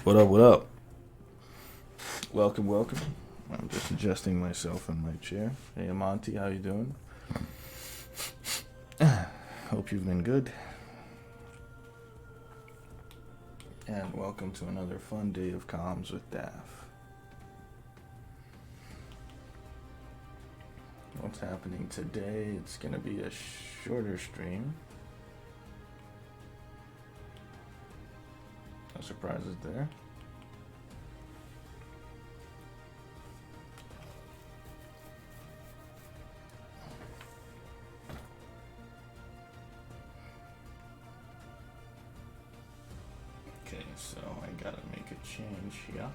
What up, what up? Welcome, welcome. I'm just adjusting myself in my chair. Hey, Amonte, how you doing? Hope you've been good. And welcome to another fun day of comms with Daph. What's happening today? It's gonna be a shorter stream. No surprises there. Okay, so I gotta make a change here.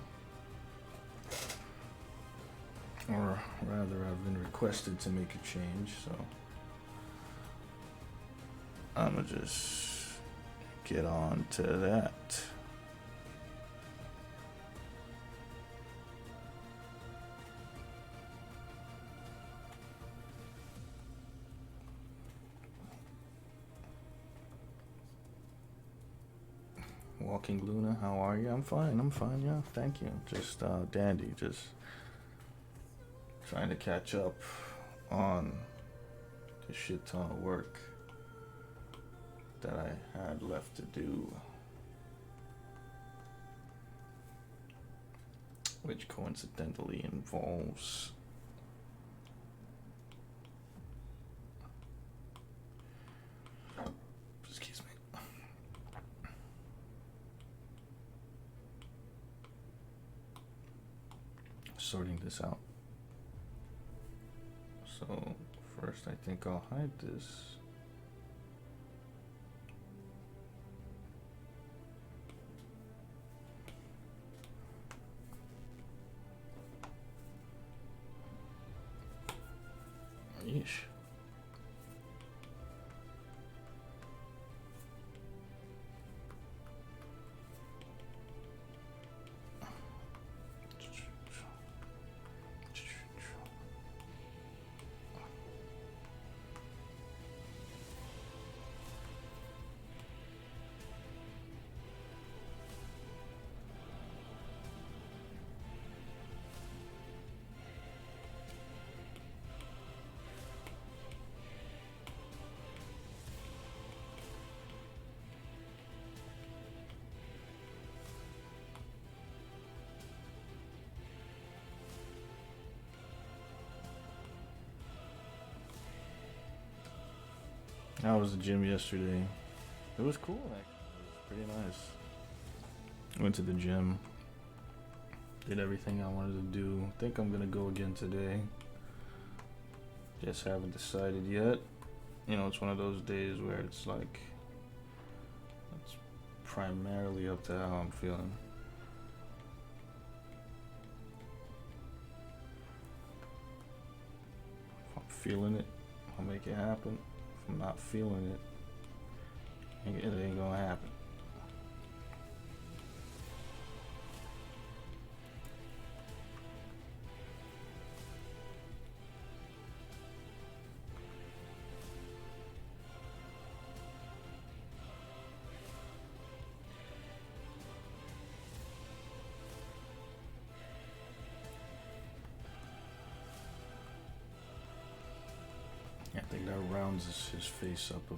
Or rather, I've been requested to make a change, so I'm gonna just get on to that. Walking Luna, how are you? I'm fine, yeah, thank you. Just dandy, just trying to catch up on the shit ton of work that I had left to do, which coincidentally involves excuse me, sorting this out. So first I think I'll hide this. Yeesh. How was the gym yesterday? It was cool, actually. It was pretty nice. Went to the gym, did everything I wanted to do. Think I'm gonna go again today. Just haven't decided yet. You know, it's one of those days where it's like, it's primarily up to how I'm feeling. If I'm feeling it, I'll make it happen. If I'm not feeling it, it ain't gonna happen. I think that rounds his face up a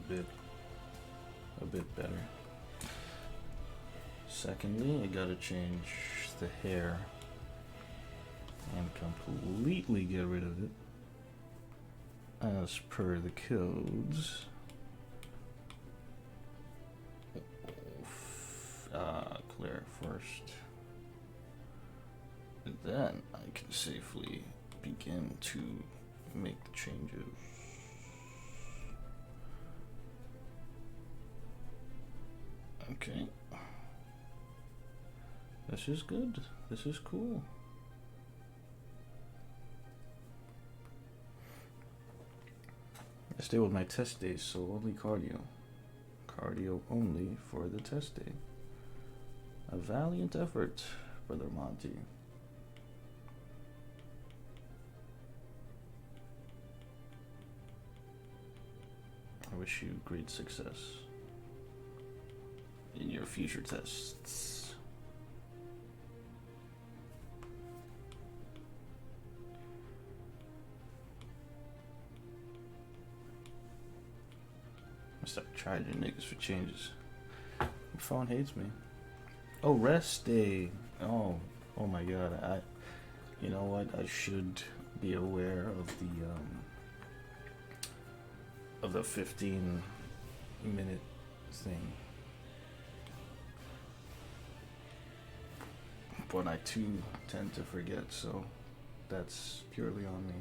bit better. Secondly, I gotta change the hair and completely get rid of it as per the codes. Clear first. And then I can safely begin to make the changes. Okay. This is good. This is cool. I stay with my test days, so only cardio. Cardio only for the test day. A valiant effort, Brother Monty. I wish you great success in your future tests. I start charging niggas for changes. My phone hates me. Oh, rest day. Oh my god. You know what? I should be aware of the 15-minute thing. But I too tend to forget, so that's purely on me.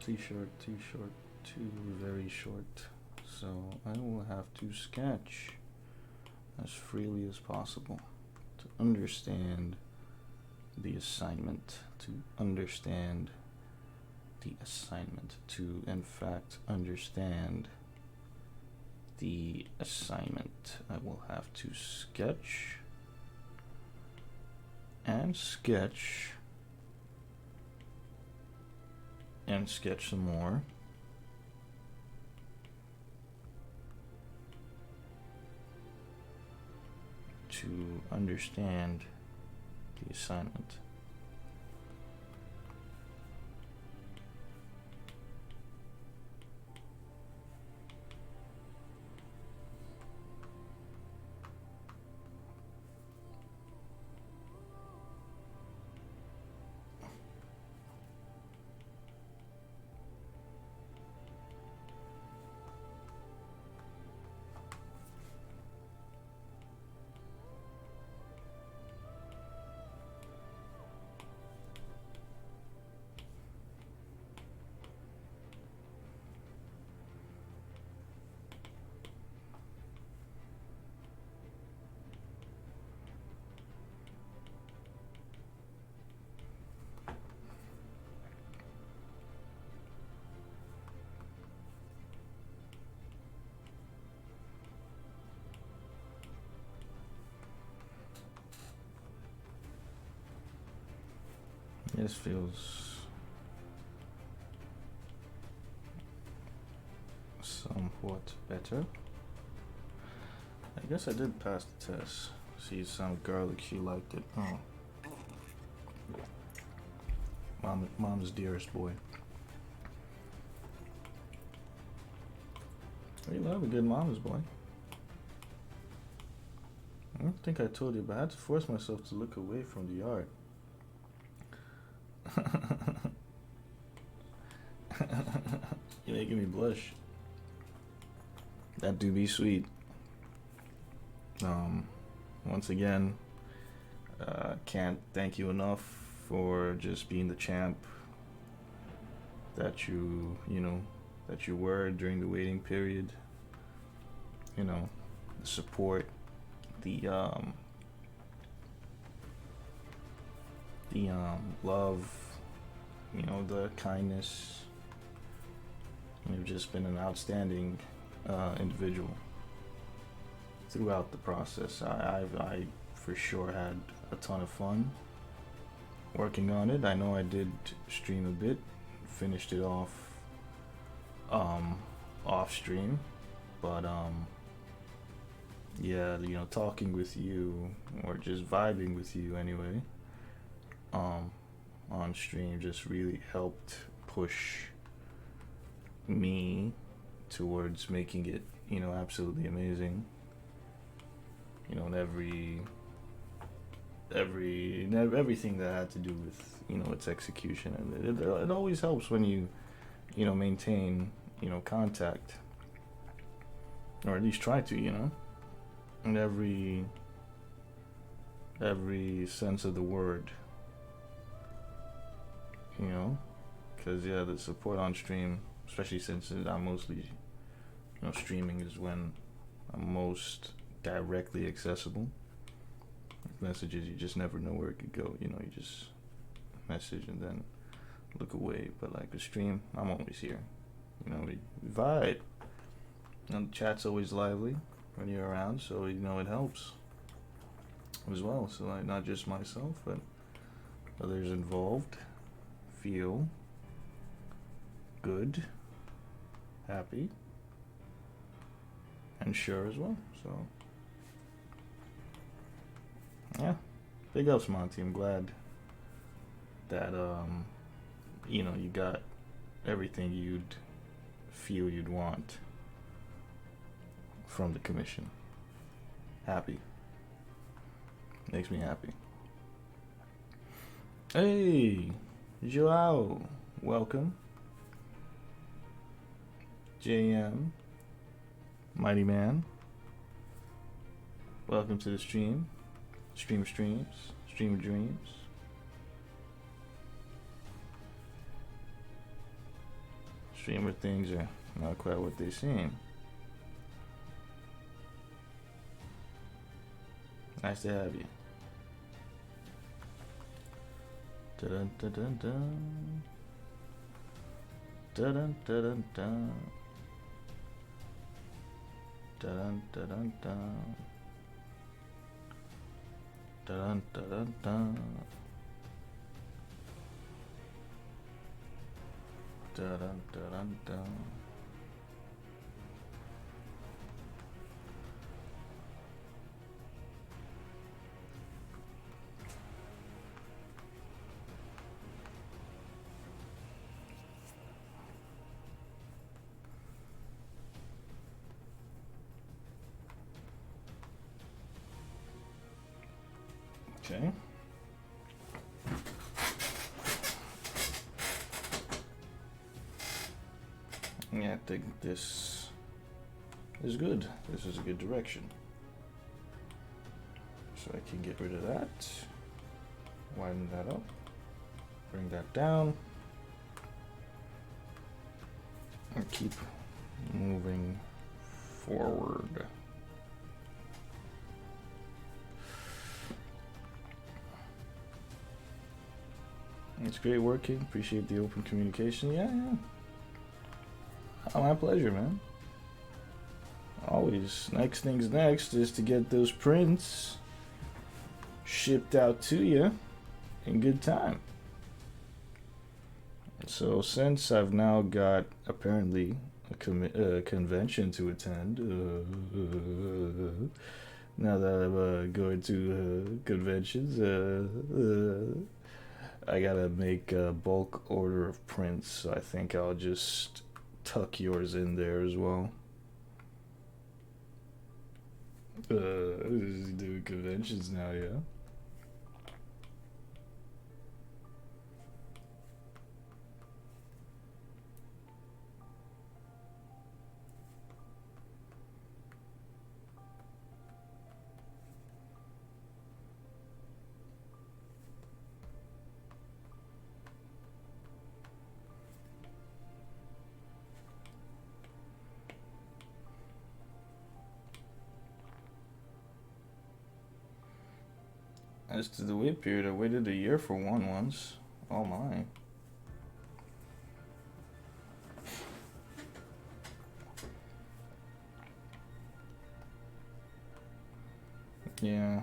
Too short, too very short. So I will have to sketch as freely as possible to understand the assignment, to in fact understand the assignment. I will have to sketch and sketch and sketch some more. To understand the assignment. This feels somewhat better. I guess I did pass the test. See, some girl like she liked it. Oh, mom's dearest boy. You love a good mama's boy. I don't think I told you, but I had to force myself to look away from the art. You're making me blush. That do be sweet. Once again, can't thank you enough for just being the champ that you were during the waiting period. You know, the support, the love, the kindness. You've just been an outstanding individual. throughout the process. I for sure had a ton of fun working on it. I know I did stream a bit, finished it off off stream, but yeah, you know, talking with you or just vibing with you anyway, on stream just really helped push me towards making it, you know, absolutely amazing. You know, in everything that had to do with, you know, its execution, and it always helps when you know, maintain, you know, contact, or at least try to, you know, in every sense of the word, you know, because yeah, the support on stream, especially since I'm mostly, you know, streaming is when I'm most directly accessible. Messages, you just never know where it could go, you know, you just message and then look away. But like a stream, I'm always here, you know, we vibe, and the chat's always lively when you're around, so you know, it helps as well. So like, not just myself, but others involved feel good, happy, and sure as well. So yeah, big ups, Monty. I'm glad that you know, you got everything you'd feel you'd want from the commission. Happy. Makes me happy. Hey, Joao, welcome. JM, Mighty Man, welcome to the stream. Stream of streams, stream of dreams. Streamer things are not quite what they seem. Nice to have you. Dun dun dun dun. Dun dun dun dun. Dun dun dun dun. Dun dun dun dun. Dun dun dun dun. Okay. Yeah, I think this is good. This is a good direction. So I can get rid of that. Widen that up. Bring that down. And keep moving forward. It's great working. Appreciate the open communication. Yeah. Oh, my pleasure, man. Always. Next thing's next is to get those prints shipped out to you in good time. So since I've now got apparently a convention to attend, now that I'm going to conventions, I gotta make a bulk order of prints, so I think I'll just tuck yours in there as well. Doing conventions now, yeah. As to the wait period, I waited a year for one once. Oh my. Yeah.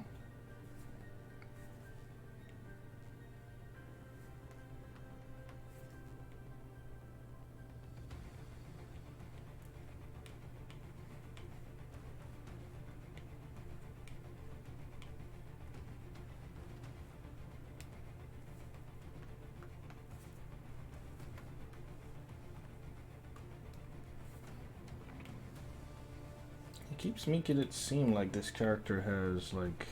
It keeps making it seem like this character has like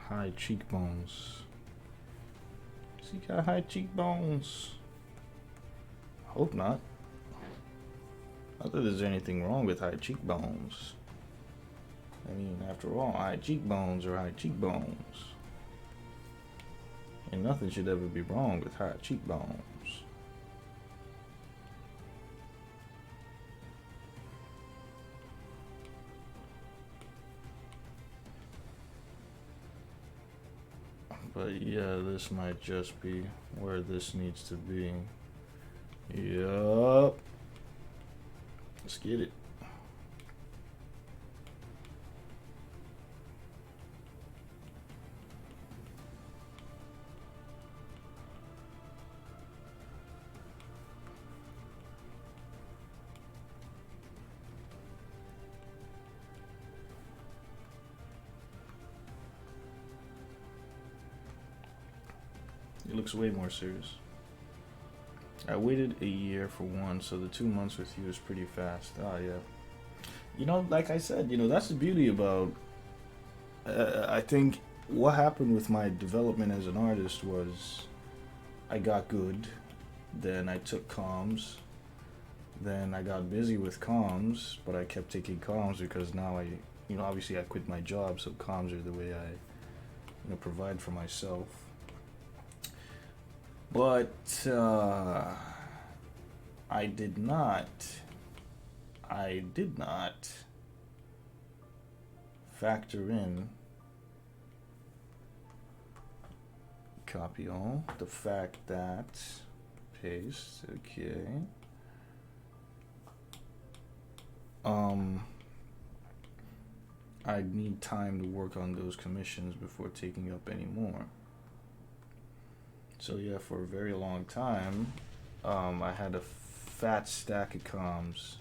high cheekbones. Has he got high cheekbones? Hope not. Not that there's anything wrong with high cheekbones. I mean, after all, high cheekbones are high cheekbones. And nothing should ever be wrong with high cheekbones. But yeah, this might just be where this needs to be. Yup. Let's get it. It looks way more serious. I waited a year for one, so the 2 months with you is pretty fast. Ah, yeah. You know, like I said, that's the beauty about. I think what happened with my development as an artist was I got good, then I took comms, then I got busy with comms, but I kept taking comms because now obviously I quit my job, so comms are the way I provide for myself. But I did not factor in copy all the fact that paste, okay. I need time to work on those commissions before taking up any more. So yeah, for a very long time, I had a fat stack of comms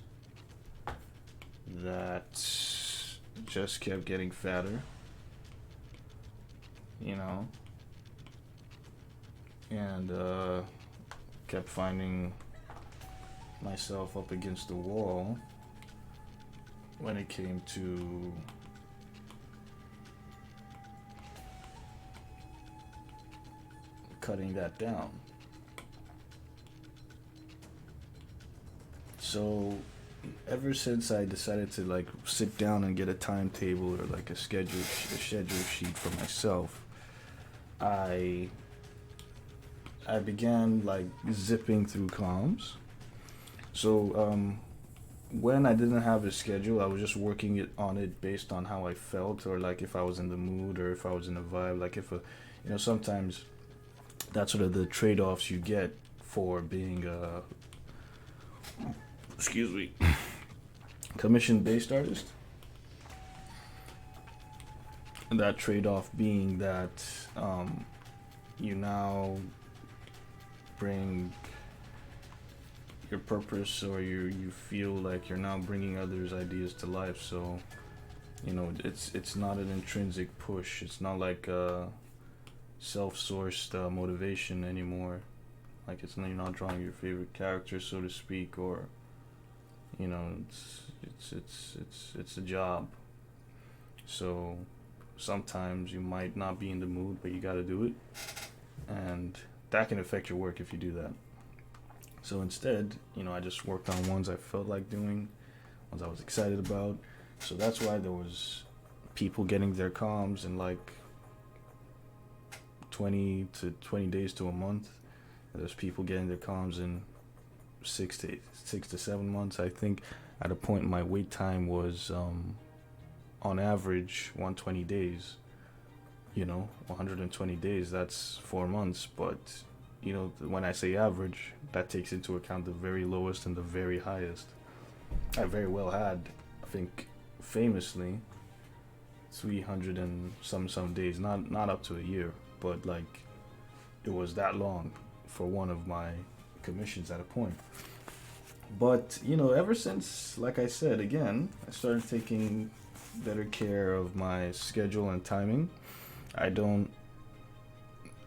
that just kept getting fatter, and kept finding myself up against the wall when it came to cutting that down. So ever since I decided to like sit down and get a timetable or like a schedule sheet for myself, I began like zipping through comms. So when I didn't have a schedule, I was just working on it based on how I felt, or like if I was in the mood or if I was in a vibe. Like if sometimes that's sort of the trade-offs you get for being a commission-based artist. And that trade-off being that you now bring your purpose, or you feel like you're now bringing others' ideas to life. So it's not an intrinsic push. It's not like self-sourced motivation anymore. Like you're not drawing your favorite character, so to speak, or it's a job. So sometimes you might not be in the mood, but you got to do it, and that can affect your work if you do that. So instead, I just worked on ones I felt like doing, ones I was excited about. So that's why there was people getting their comms in like 20 days to a month. There's people getting their comms in 6 to 7 months. I think at a point my wait time was on average 120 days. 120 days, that's 4 months. But when I say average, that takes into account the very lowest and the very highest. I very well had, I think, famously, 300 and some days, not up to a year, but like it was that long for one of my commissions at a point. But ever since, like I said again, I started taking better care of my schedule and timing. I don't,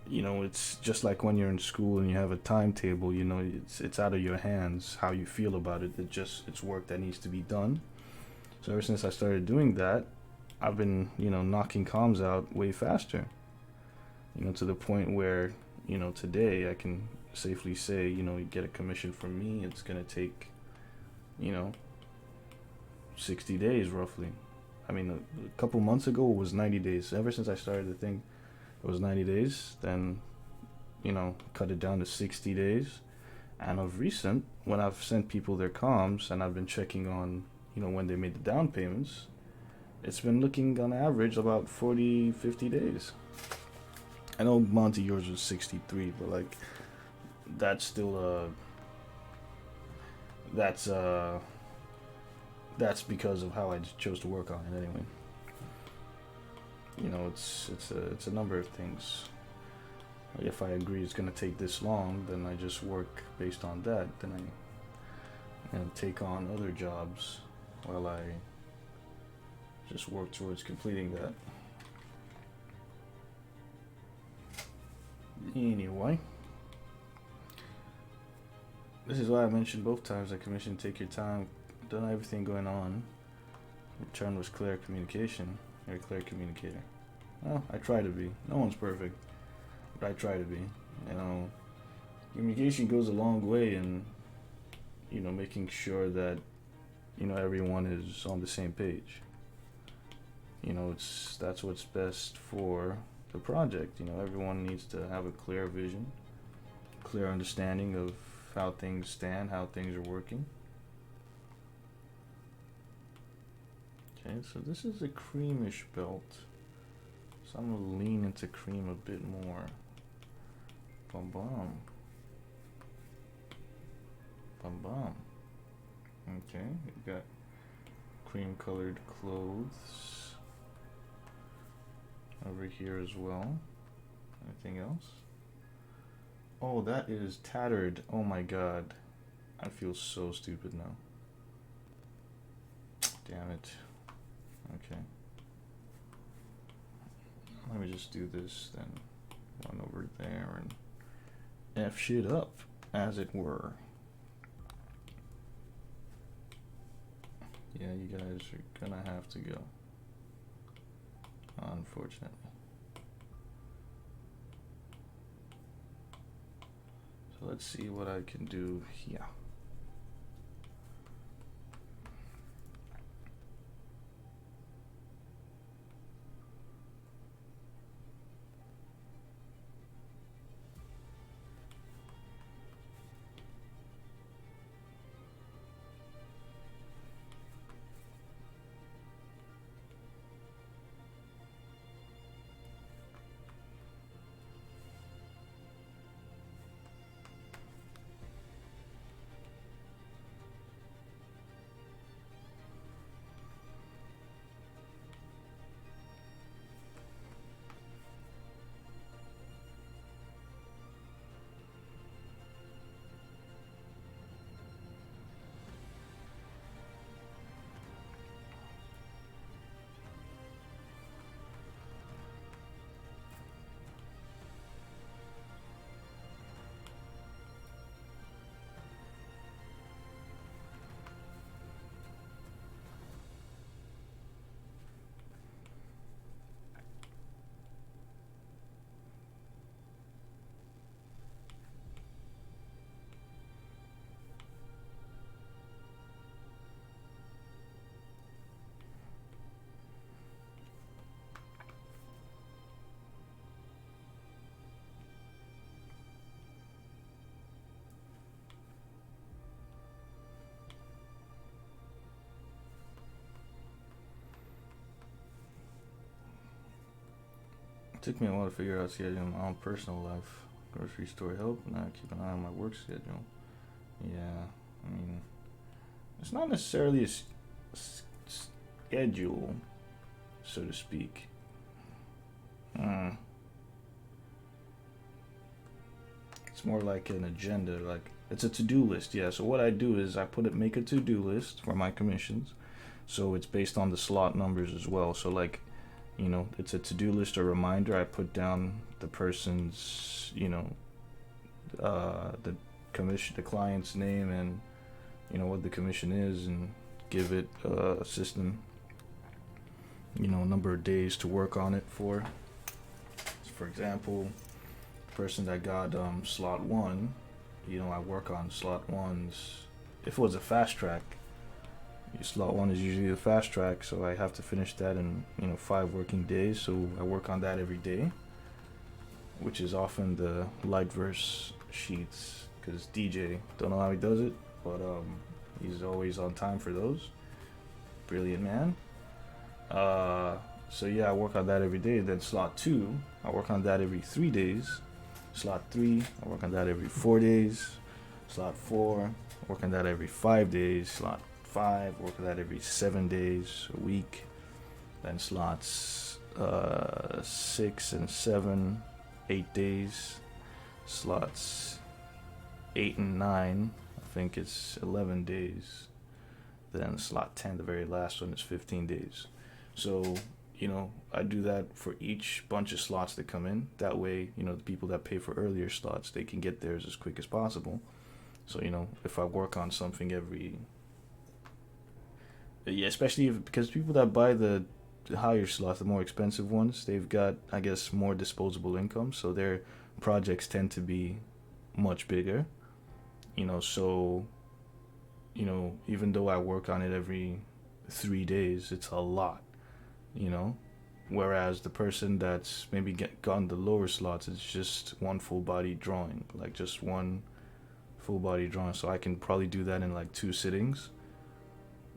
it's just like when you're in school and you have a timetable. It's out of your hands how you feel about it. It's work that needs to be done. So ever since I started doing that, I've been knocking comms out way faster. To the point where today I can safely say you get a commission from me. It's gonna take you know 60 days roughly. I mean, a couple months ago it was 90 days. Ever since I started the thing, it was 90 days. Then, cut it down to 60 days. And of recent, when I've sent people their comms and I've been checking on, when they made the down payments, it's been looking on average about 40, 50 days. I know, Monty, yours was 63, but like, that's still, that's because of how I chose to work on it anyway. It's a number of things. If I agree it's gonna take this long, then I just work based on that. Then I take on other jobs while I just work towards completing that. Anyway, this is why I mentioned both times I commissioned take your time, done everything going on. Return was clear communication. You're a clear communicator. Well, I try to be. No one's perfect, but I try to be. Communication goes a long way in, making sure that, everyone is on the same page. That's what's best for the project. Everyone needs to have a clear vision, clear understanding of how things stand, how things are working. Okay, so this is a creamish belt. So I'm gonna lean into cream a bit more. Bum bum. Bum bum. Okay, we've got cream colored clothes over here as well. Anything else? Oh, that is tattered. Oh my god. I feel so stupid now. Damn it. Okay. Let me just do this, then run over there and F shit up, as it were. Yeah, you guys are gonna have to go, unfortunately. So let's see what I can do here. It took me a while to figure out scheduling my own personal life. Grocery store help, and I keep an eye on my work schedule. Yeah, I mean, it's not necessarily a schedule so to speak. Mm. It's more like an agenda, like it's a to-do list. Yeah. So what I do is I make a to-do list for my commissions. So it's based on the slot numbers as well. So like, it's a to-do list or reminder. I put down the person's, the the client's name, and what the commission is, and give it a system, number of days to work on it for. So for example, person that got slot 1, I work on slot 1's. If it was a fast track, slot 1 is usually the fast track, so I have to finish that in 5 working days. So I work on that every day, which is often the light verse sheets, because DJ, don't know how he does it, but he's always on time for those. Brilliant man. So yeah, I work on that every day. Then slot 2, I work on that every 3 days. Slot 3, I work on that every 4 days. Slot 4, I work on that every 5 days. Slot 5, work on that every 7 days, a week. Then slots 6 and 7, 8 days. Slots 8 and 9, I think it's 11 days. Then slot 10, the very last one, is 15 days. So, I do that for each bunch of slots that come in. That way, the people that pay for earlier slots, they can get theirs as quick as possible. So, if I work on something especially because people that buy the higher slots, the more expensive ones, they've got, I guess, more disposable income. So their projects tend to be much bigger. So, even though I work on it every 3 days, it's a lot, Whereas the person that's maybe gotten the lower slots, it's just one full body drawing, like just one full body drawing. So I can probably do that in like 2 sittings,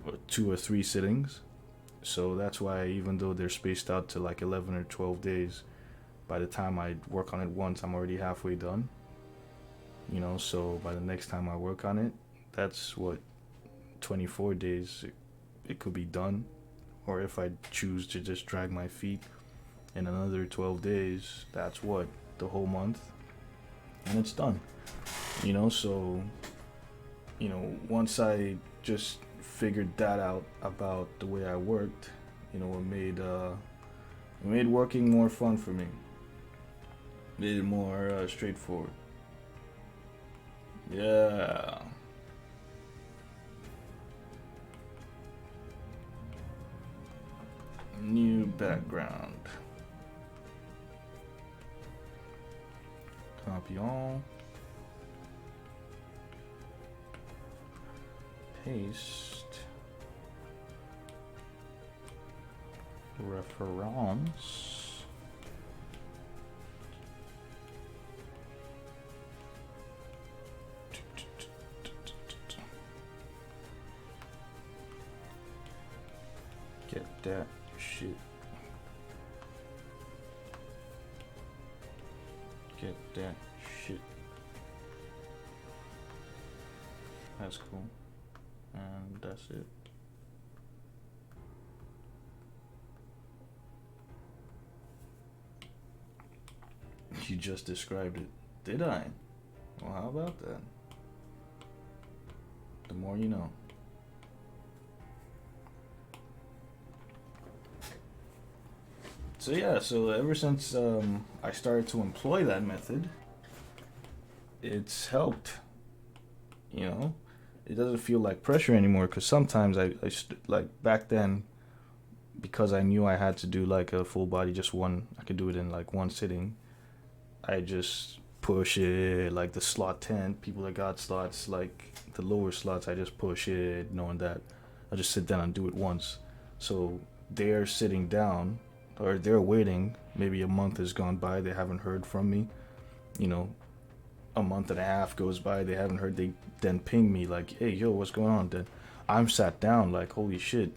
or 2 or 3 sittings. So that's why, even though they're spaced out to like 11 or 12 days, by the time I work on it once, I'm already halfway done. So by the next time I work on it, that's 24 days it could be done. Or if I choose to just drag my feet in another 12 days, that's the whole month, and it's done. So once I just figured that out about the way I worked, it made working more fun for me. Made it more straightforward. Yeah. New background. Copy all. Paste. Reference. Get that shit. Get that shit. That's cool. And that's it. You just described it. Did I? Well, how about that? The more you know. So yeah, so ever since I started to employ that method, it's helped. It doesn't feel like pressure anymore, because sometimes like back then, because I knew I had to do like a full body, just one, I could do it in like one sitting. I just push it, like the slot 10, people that got slots, like the lower slots, I just push it, knowing that I'll just sit down and do it once. So they're sitting down, or they're waiting, maybe a month has gone by, they haven't heard from me. A month and a half goes by, they haven't heard, they then ping me like, hey, yo, what's going on? Then I'm sat down like, holy shit,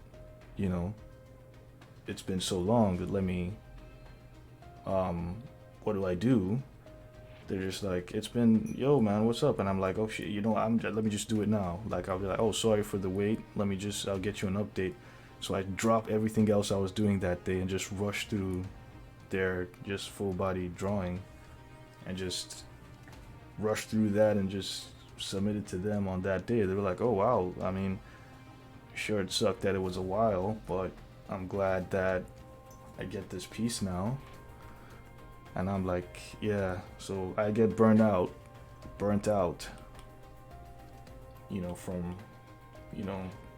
it's been so long that let me, what do I do? They're just like, it's been, yo, man, what's up? And I'm like, oh shit, let me just do it now. Like, I'll be like, oh, sorry for the wait. I'll get you an update. So I dropped everything else I was doing that day and just rushed through their just full body drawing and just rushed through that and just submitted to them on that day. They were like, oh wow, I mean, sure it sucked that it was a while, but I'm glad that I get this piece now. And I'm like, yeah, so I get burnt out, from,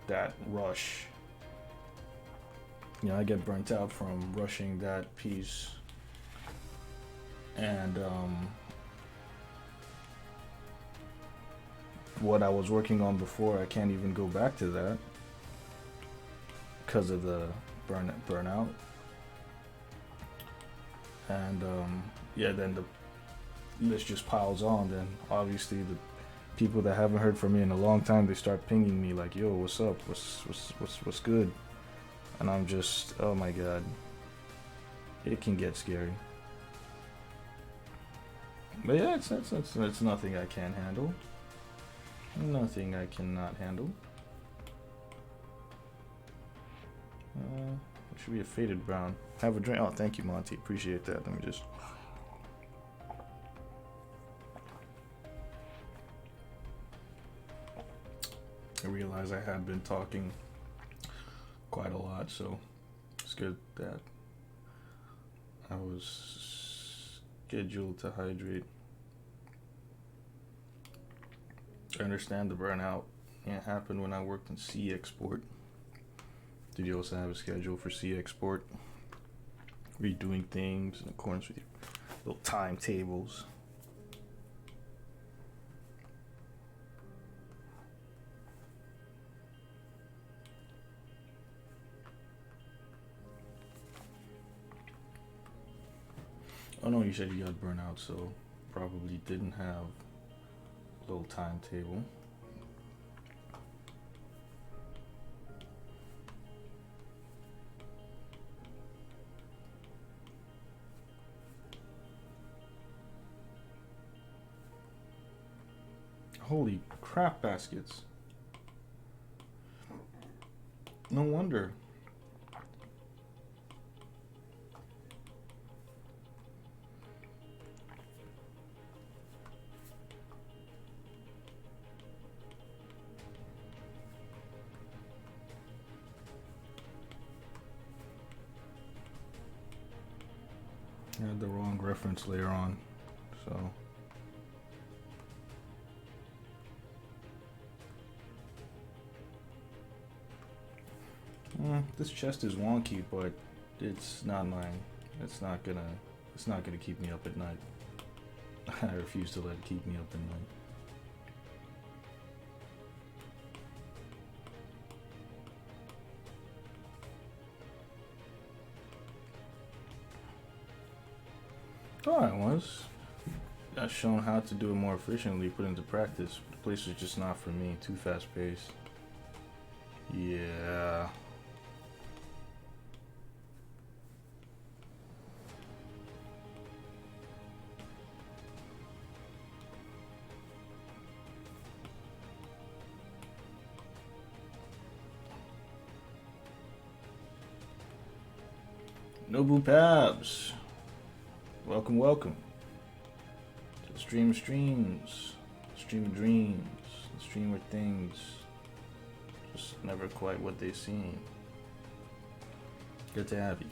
that rush. I get burnt out from rushing that piece. And what I was working on before, I can't even go back to that because of the burnout. And then the list just piles on. Then obviously the people that haven't heard from me in a long time, they start pinging me like, yo, what's up, what's good. And I'm just, oh my god, it can get scary. But yeah, it's nothing I can't handle. Nothing I cannot handle. It should be a faded brown. Have a drink. Oh, thank you, Monty. Appreciate that. Let me just. I realized I had been talking quite a lot, so it's good that I was scheduled to hydrate. I understand the burnout. It happened when I worked in sea export. Did you also have a schedule for sea export? Were you doing things in accordance with your little timetables? Oh no, you said you got burnout, so probably didn't have a little timetable. Holy crap baskets. No wonder. I had the wrong reference later on, so. This chest is wonky, but it's not mine. It's not gonna keep me up at night. I refuse to let it keep me up at night. Thought I was. Got shown how to do it more efficiently, put into practice. The place is just not for me. Too fast paced. Yeah. Nobu Pabs. Welcome, welcome. To the stream of streams. Stream of dreams. The stream where things just never quite what they seem. Good to have you.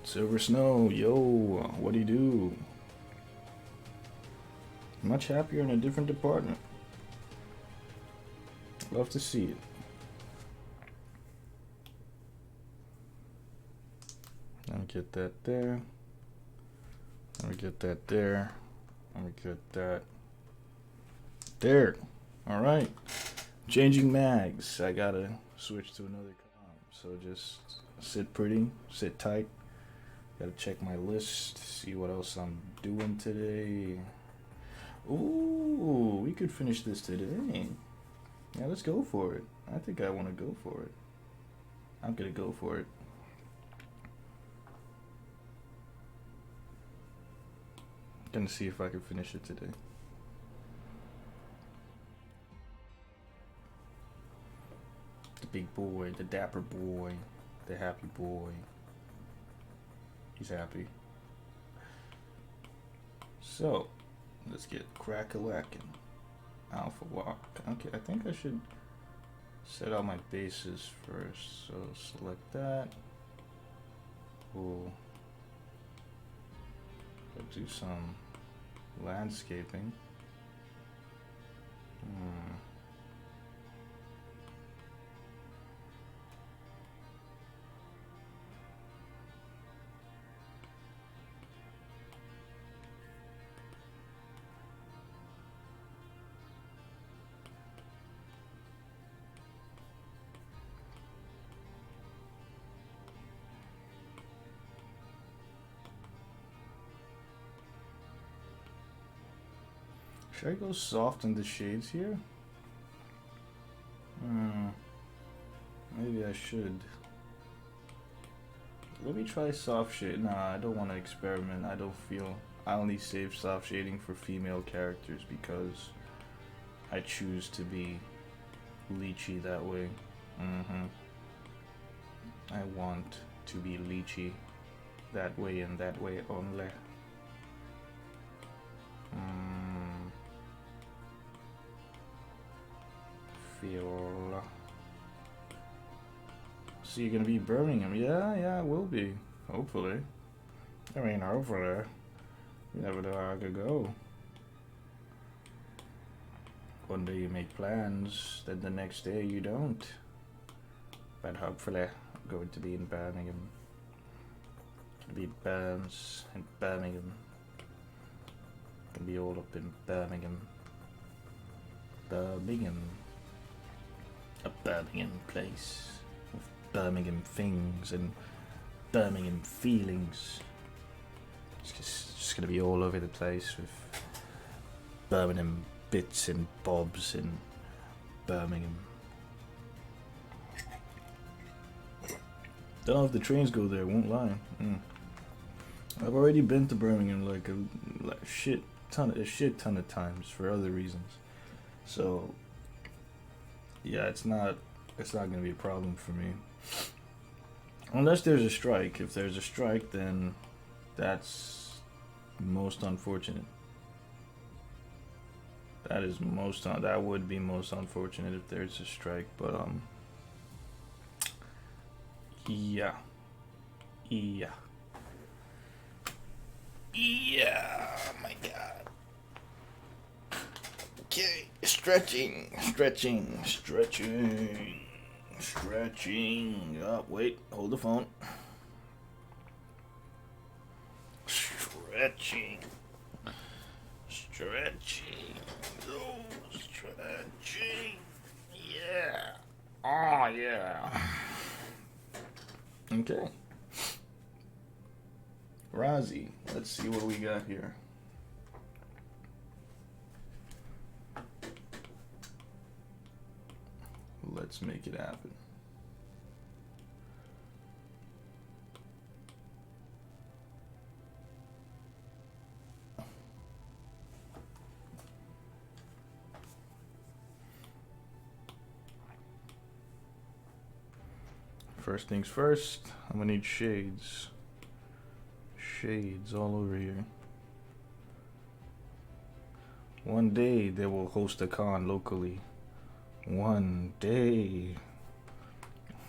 Silver Snow, yo, what do you do? Much happier in a different department. Love to see it. Let me get that there. Let me get that there. Let me get that there. All right. Changing mags. I gotta switch to another comp. So just sit pretty, sit tight. Gotta check my list, see what else I'm doing today. Ooh, we could finish this today. Yeah, let's go for it. I think I want to go for it. I'm gonna go for it. Gonna see if I can finish it today. The big boy, the dapper boy, the happy boy. He's happy. So, let's get crack-a-lackin'. Alpha walk. Okay, I think I should set out my bases first. So select that. We'll do some landscaping. Should I go soft in the shades here? Maybe I should. Let me try soft shade. Nah, I don't want to experiment. I don't feel. I only save soft shading for female characters because I choose to be lychee that way. I want to be lychee that way and that way only. Feel. So you're gonna be Birmingham? Yeah, I will be. Hopefully. I mean, hopefully. You never know how I could go. One day you make plans, then the next day you don't. But hopefully, I'm going to be in Birmingham. Gonna be Burns in Birmingham. Gonna be all up in Birmingham. Birmingham. A Birmingham place. With Birmingham things and Birmingham feelings. It's just gonna be all over the place with Birmingham bits and bobs in Birmingham. Don't know if the trains go there, won't lie. I've already been to Birmingham like a shit ton of times for other reasons. So yeah, it's not gonna be a problem for me. Unless there's a strike. If there's a strike, then that's most unfortunate. That would be most unfortunate if there's a strike, but yeah. Oh my god. Okay, stretching. Oh, wait, hold the phone. Stretching. Oh, stretching. Yeah. Oh, yeah. Okay. Razi, let's see what we got here. Let's make it happen. First things first, I'm gonna need shades. Shades all over here. One day they will host a con locally. One day.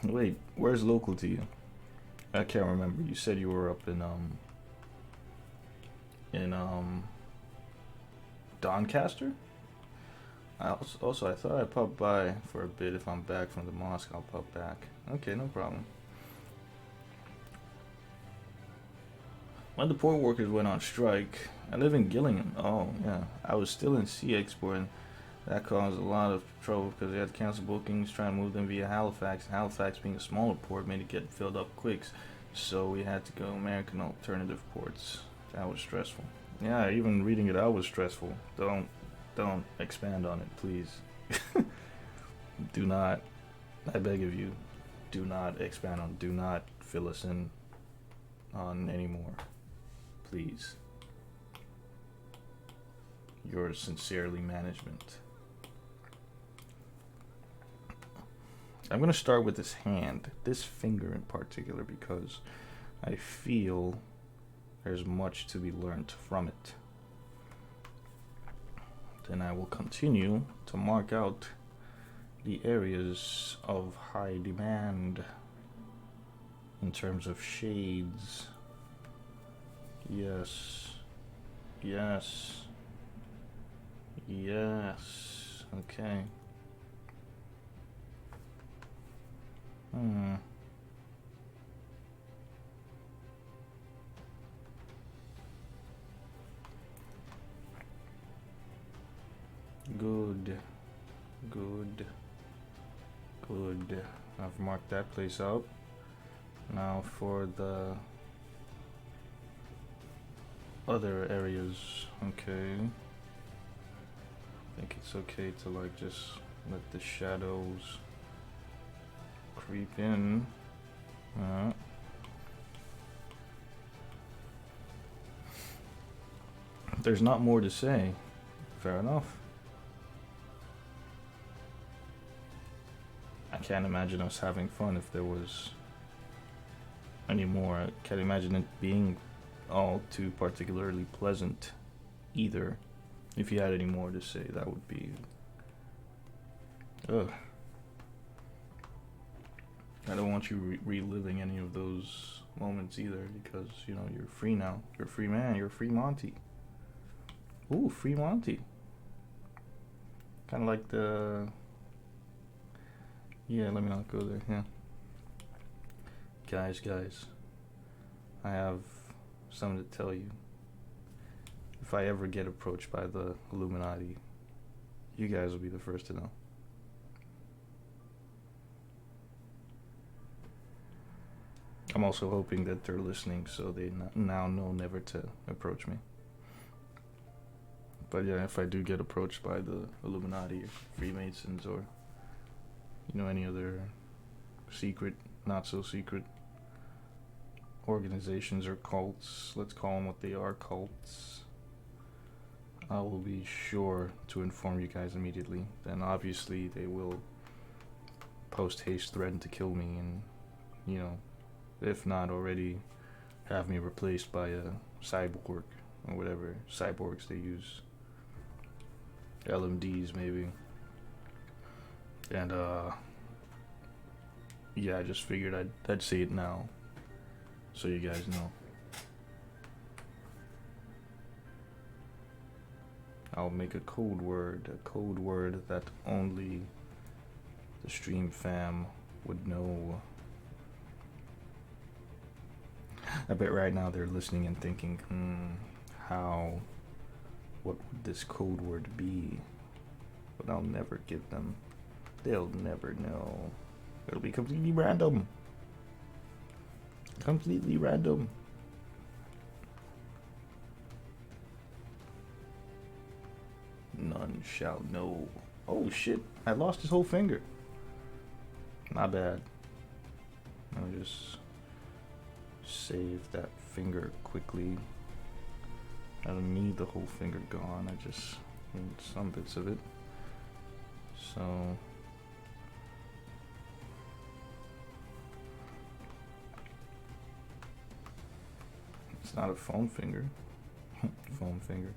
Wait, where's local to you? I can't remember. You said you were up in Doncaster? I thought I'd pop by for a bit. If I'm back from the mosque, I'll pop back. Okay, no problem. When the port workers went on strike, I live in Gillingham. Oh, yeah. I was still in Sea Export, and that caused a lot of trouble because they had to cancel bookings, trying to move them via Halifax. Halifax, being a smaller port, made it get filled up quick. So we had to go American alternative ports. That was stressful. Yeah, even reading it out was stressful. Don't expand on it, please. Do not. I beg of you, do not expand on. Do not fill us in on anymore, please. Yours sincerely, management. I'm gonna start with this hand, this finger in particular, because I feel there's much to be learned from it. Then I will continue to mark out the areas of high demand in terms of shades. Yes. Yes. Yes. Okay. Good. Good. Good. I've marked that place out. Now for the other areas. Okay. I think it's okay to like just let the shadows creep in. There's not more to say. Fair enough. I can't imagine us having fun if there was any more. I can't imagine it being all too particularly pleasant either. If you had any more to say, that would be... Ugh. I don't want you reliving any of those moments either, because, you know, you're free now. You're a free man. You're a free Monty. Ooh, free Monty. Kind of like the... Yeah, let me not go there. Yeah. Guys. I have something to tell you. If I ever get approached by the Illuminati, you guys will be the first to know. I'm also hoping that they're listening so they now know never to approach me. But yeah, if I do get approached by the Illuminati or Freemasons or, you know, any other secret, not so secret organizations or cults, let's call them what they are, cults, I will be sure to inform you guys immediately. Then obviously they will post-haste threaten to kill me and, you know, if not already, have me replaced by a cyborg or whatever cyborgs they use. LMDs maybe. And yeah, I just figured I'd say it now so you guys know. I'll make a code word that only the stream fam would know. I bet right now they're listening and thinking, what would this code word be? But I'll never give them. They'll never know. It'll be completely random. Completely random. None shall know. Oh shit, I lost his whole finger. Not bad. Let me just save that finger quickly. I don't need the whole finger gone, I just need some bits of it. So it's not a foam finger. Foam finger.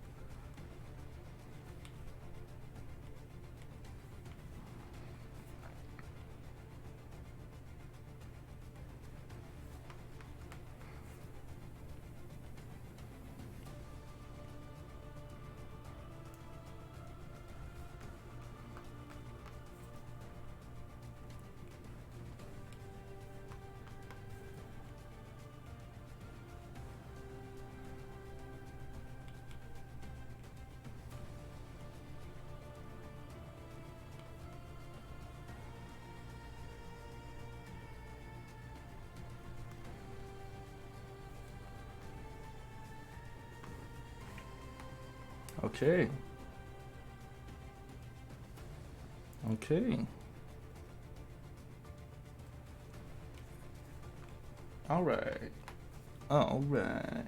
Okay. Okay. All right. All right.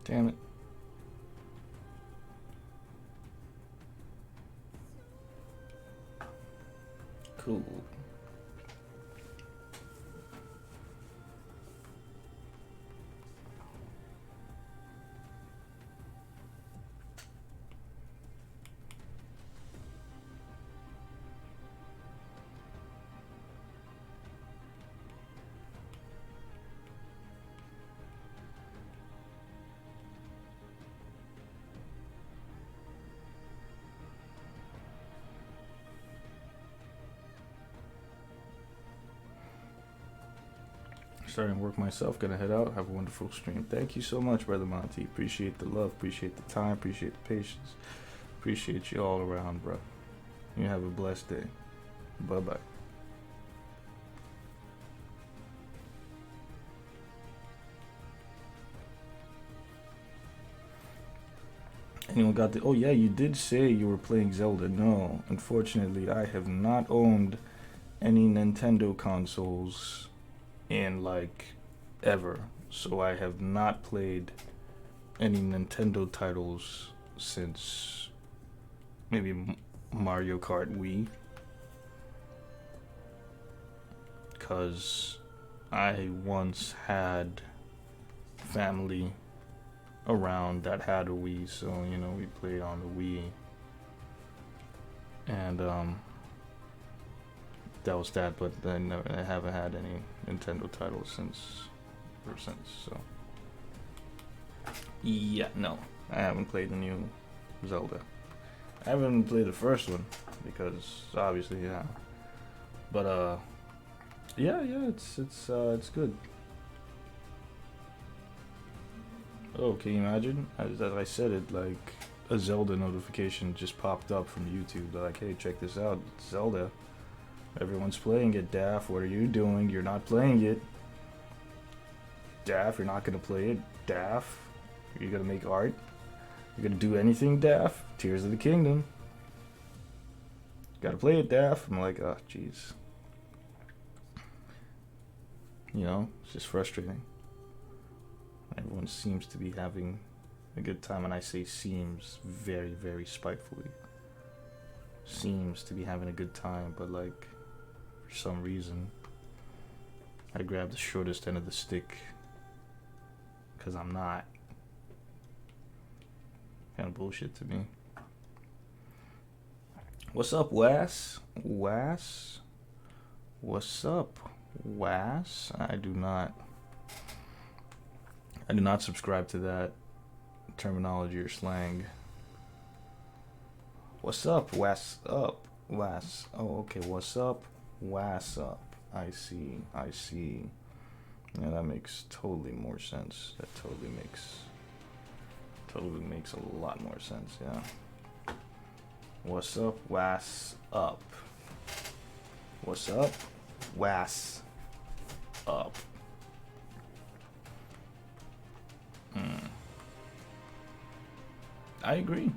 Damn it. Cool. Starting work myself. Gonna head out. Have a wonderful stream. Thank you so much, Brother Monty. Appreciate the love. Appreciate the time. Appreciate the patience. Appreciate you all around, bro. You have a blessed day. Bye bye. Anyone got the? Oh yeah, you did say you were playing Zelda. No, unfortunately, I have not owned any Nintendo consoles in like ever. So I have not played any Nintendo titles since maybe Mario Kart Wii. because I once had family around that had a Wii, so you know we played on the Wii, and that was that. But I haven't had any Nintendo titles since. So yeah, no, I haven't played the new Zelda. I haven't played the first one because obviously, yeah. But yeah, it's good. Oh, can you imagine? As I said it, like a Zelda notification just popped up from YouTube. They're like, hey, check this out, it's Zelda. Everyone's playing it. Daff, what are you doing? You're not playing it. Daff, you're not gonna play it. Daff, you're gonna make art. You're gonna do anything, Daff. Tears of the Kingdom. Gotta play it, Daff. I'm like, oh, jeez. You know, it's just frustrating. Everyone seems to be having a good time, and I say seems very, very spitefully. Seems to be having a good time, but like, for some reason, I grab the shortest end of the stick. Because I'm not. Kind of bullshit to me. What's up, Was? Was? What's up, Was? I do not subscribe to that terminology or slang. What's up? What's up? Was? Oh, okay. What's up? What's up? I see. Yeah, that makes totally more sense. That totally makes a lot more sense, yeah. What's up? What's up? What's up? What's up? I agree.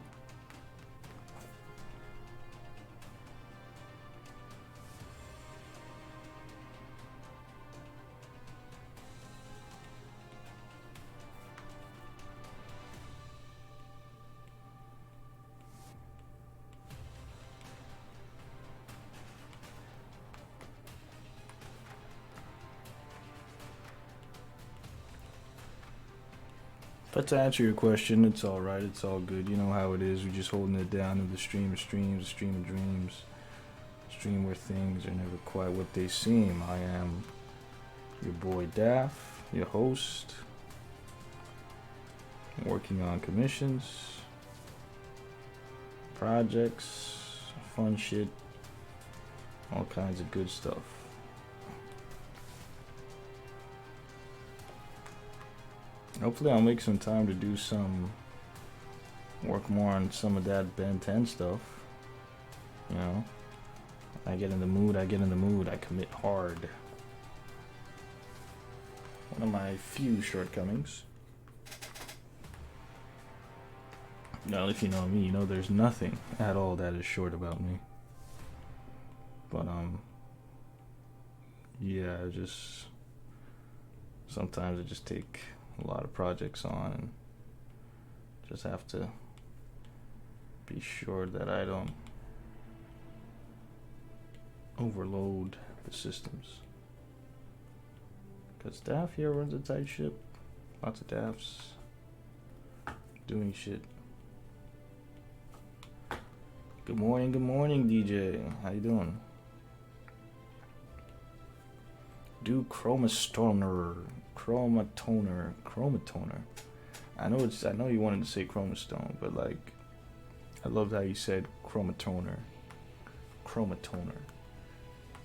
But to answer your question, it's alright, it's all good. You know how it is. We're just holding it down in the stream of streams, the stream of dreams, stream where things are never quite what they seem. I am your boy Daff, your host, working on commissions, projects, fun shit, all kinds of good stuff. Hopefully I'll make some time to do some work more on some of that Ben 10 stuff. You know, I get in the mood, I commit hard. One of my few shortcomings. Now, if you know me, you know there's nothing at all that is short about me. But, yeah, sometimes I just take a lot of projects on and just have to be sure that I don't overload the systems. Because Daff here runs a tight ship. Lots of Daffs doing shit. Good morning, DJ. How you doing? Do chromatoner. I know you wanted to say chromastone, but like, I loved how you said chromatoner.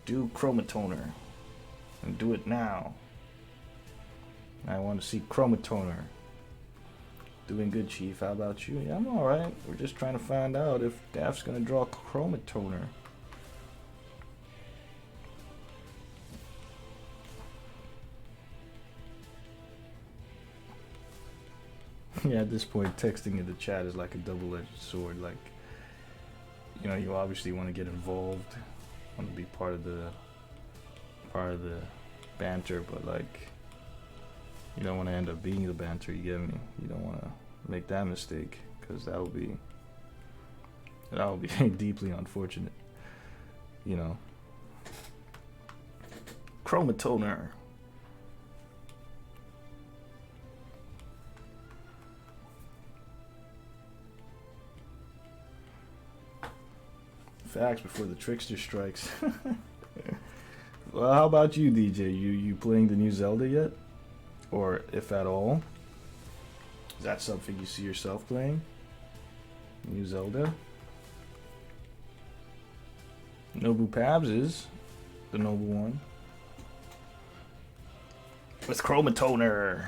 Do chromatoner, and do it now. I want to see chromatoner. Doing good, Chief. How about you? Yeah, I'm all right. We're just trying to find out if Daff's gonna draw chromatoner. Yeah, at this point, texting in the chat is like a double-edged sword. Like, you know, you obviously want to get involved, want to be part of the banter, but like, you don't want to end up being the banter. You get me? You don't want to make that mistake, because that would be deeply unfortunate. You know, Chromatoner. Facts before the trickster strikes. Well, how about you, DJ? You playing the new Zelda yet? Or if at all? Is that something you see yourself playing? New Zelda? Nobu Pabs is the noble one. With Chromatoner.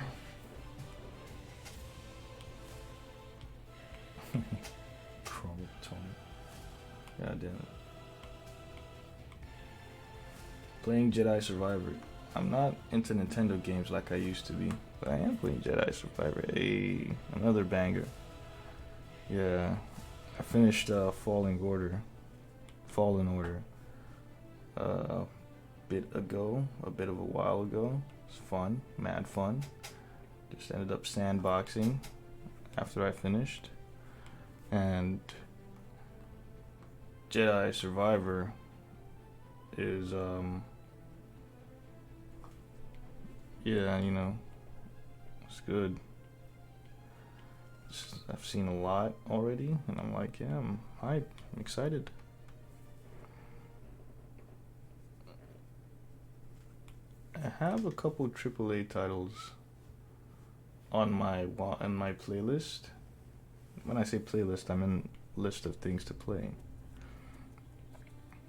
Chromatoner. God damn it. Playing Jedi Survivor. I'm not into Nintendo games like I used to be, but I am playing Jedi Survivor. Hey, another banger. Yeah, I finished Fallen Order a bit ago, a bit of a while ago. It's fun, mad fun. Just ended up sandboxing after I finished. And Jedi Survivor is yeah, you know, it's good. I've seen a lot already, and I'm like, yeah, I'm hyped. I'm excited. I have a couple AAA titles on my playlist. When I say playlist, I'm in list of things to play.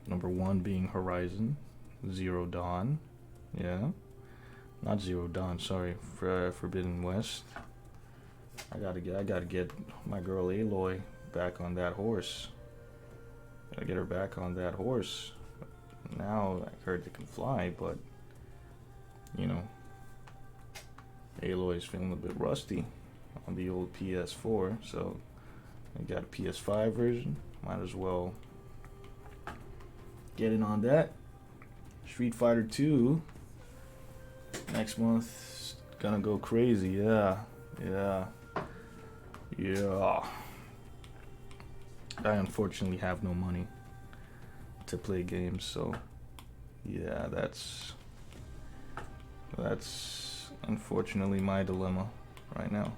Number 1 being Horizon Zero Dawn. Yeah. Not Zero Dawn, sorry. Forbidden West. I gotta get my girl Aloy back on that horse. Gotta get her back on that horse. Now I heard they can fly, but you know, Aloy's feeling a bit rusty on the old PS4, so I got a PS5 version. Might as well get in on that. Street Fighter 2 next month gonna go crazy. Yeah. I unfortunately have no money to play games, so yeah, that's unfortunately my dilemma right now.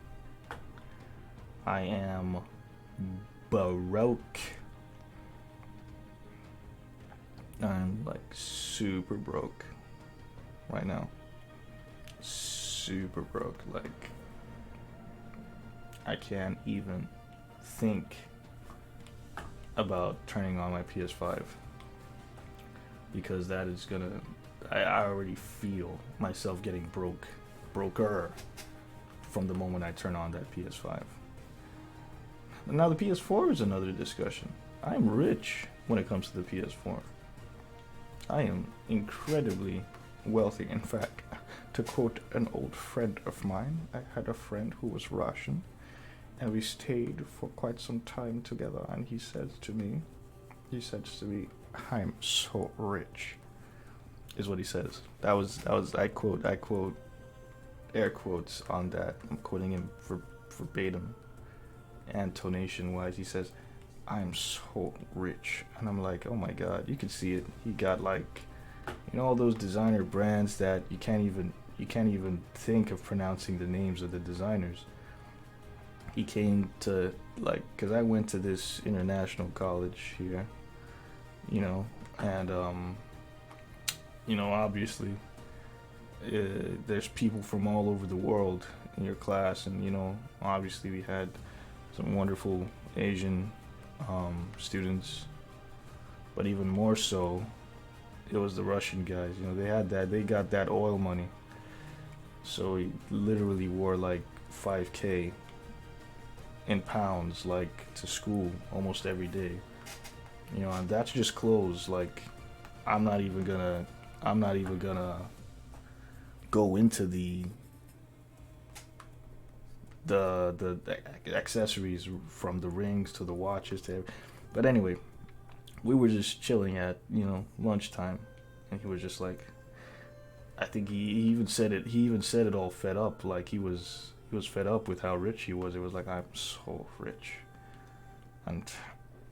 I am broke. I'm like super broke right now. Super broke. Like, I can't even think about turning on my PS5 because that is gonna. I already feel myself getting broker from the moment I turn on that PS5. Now the PS4 is another discussion. I'm rich when it comes to the PS4. I am incredibly wealthy. In fact, to quote an old friend of mine, I had a friend who was Russian, and we stayed for quite some time together, and he says to me, I'm so rich, is what he says. That was I quote air quotes on that. I'm quoting him verbatim and tonation wise. He says, I'm so rich. And I'm like, oh my god, you can see it. He got like, you know, all those designer brands that you can't even think of pronouncing the names of the designers. He came to, like, because I went to this international college here, you know, and you know, obviously there's people from all over the world in your class, and you know, obviously we had some wonderful Asian students, but even more so it was the Russian guys. You know, they got that oil money, so he literally wore like 5K in pounds, like, to school almost every day. You know, and that's just clothes. Like, I'm not even gonna go into the accessories, from the rings to the watches to everything. But anyway, we were just chilling at, you know, lunchtime, and he was just like, I think he even said it all fed up, like he was fed up with how rich he was. It was like, I'm so rich and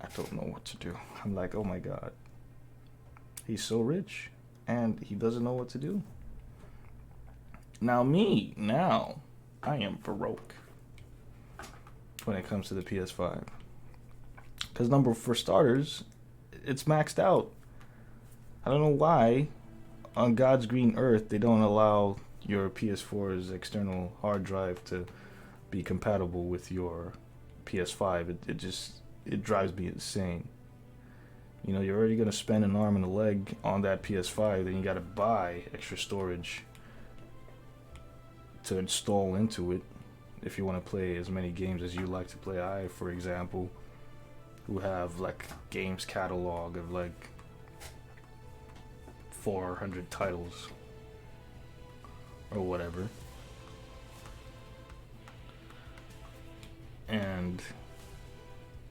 I don't know what to do. I'm like, oh my god, he's so rich. and he doesn't know what to do. Now I am broke when it comes to the PS5. Because for starters, it's maxed out. I don't know why on God's green earth they don't allow your PS4's external hard drive to be compatible with your PS5. It drives me insane. You know, you're already gonna spend an arm and a leg on that PS5, then you gotta buy extra storage to install into it if you want to play as many games as you like to play. I, for example, who have like games catalog of like 400 titles or whatever, and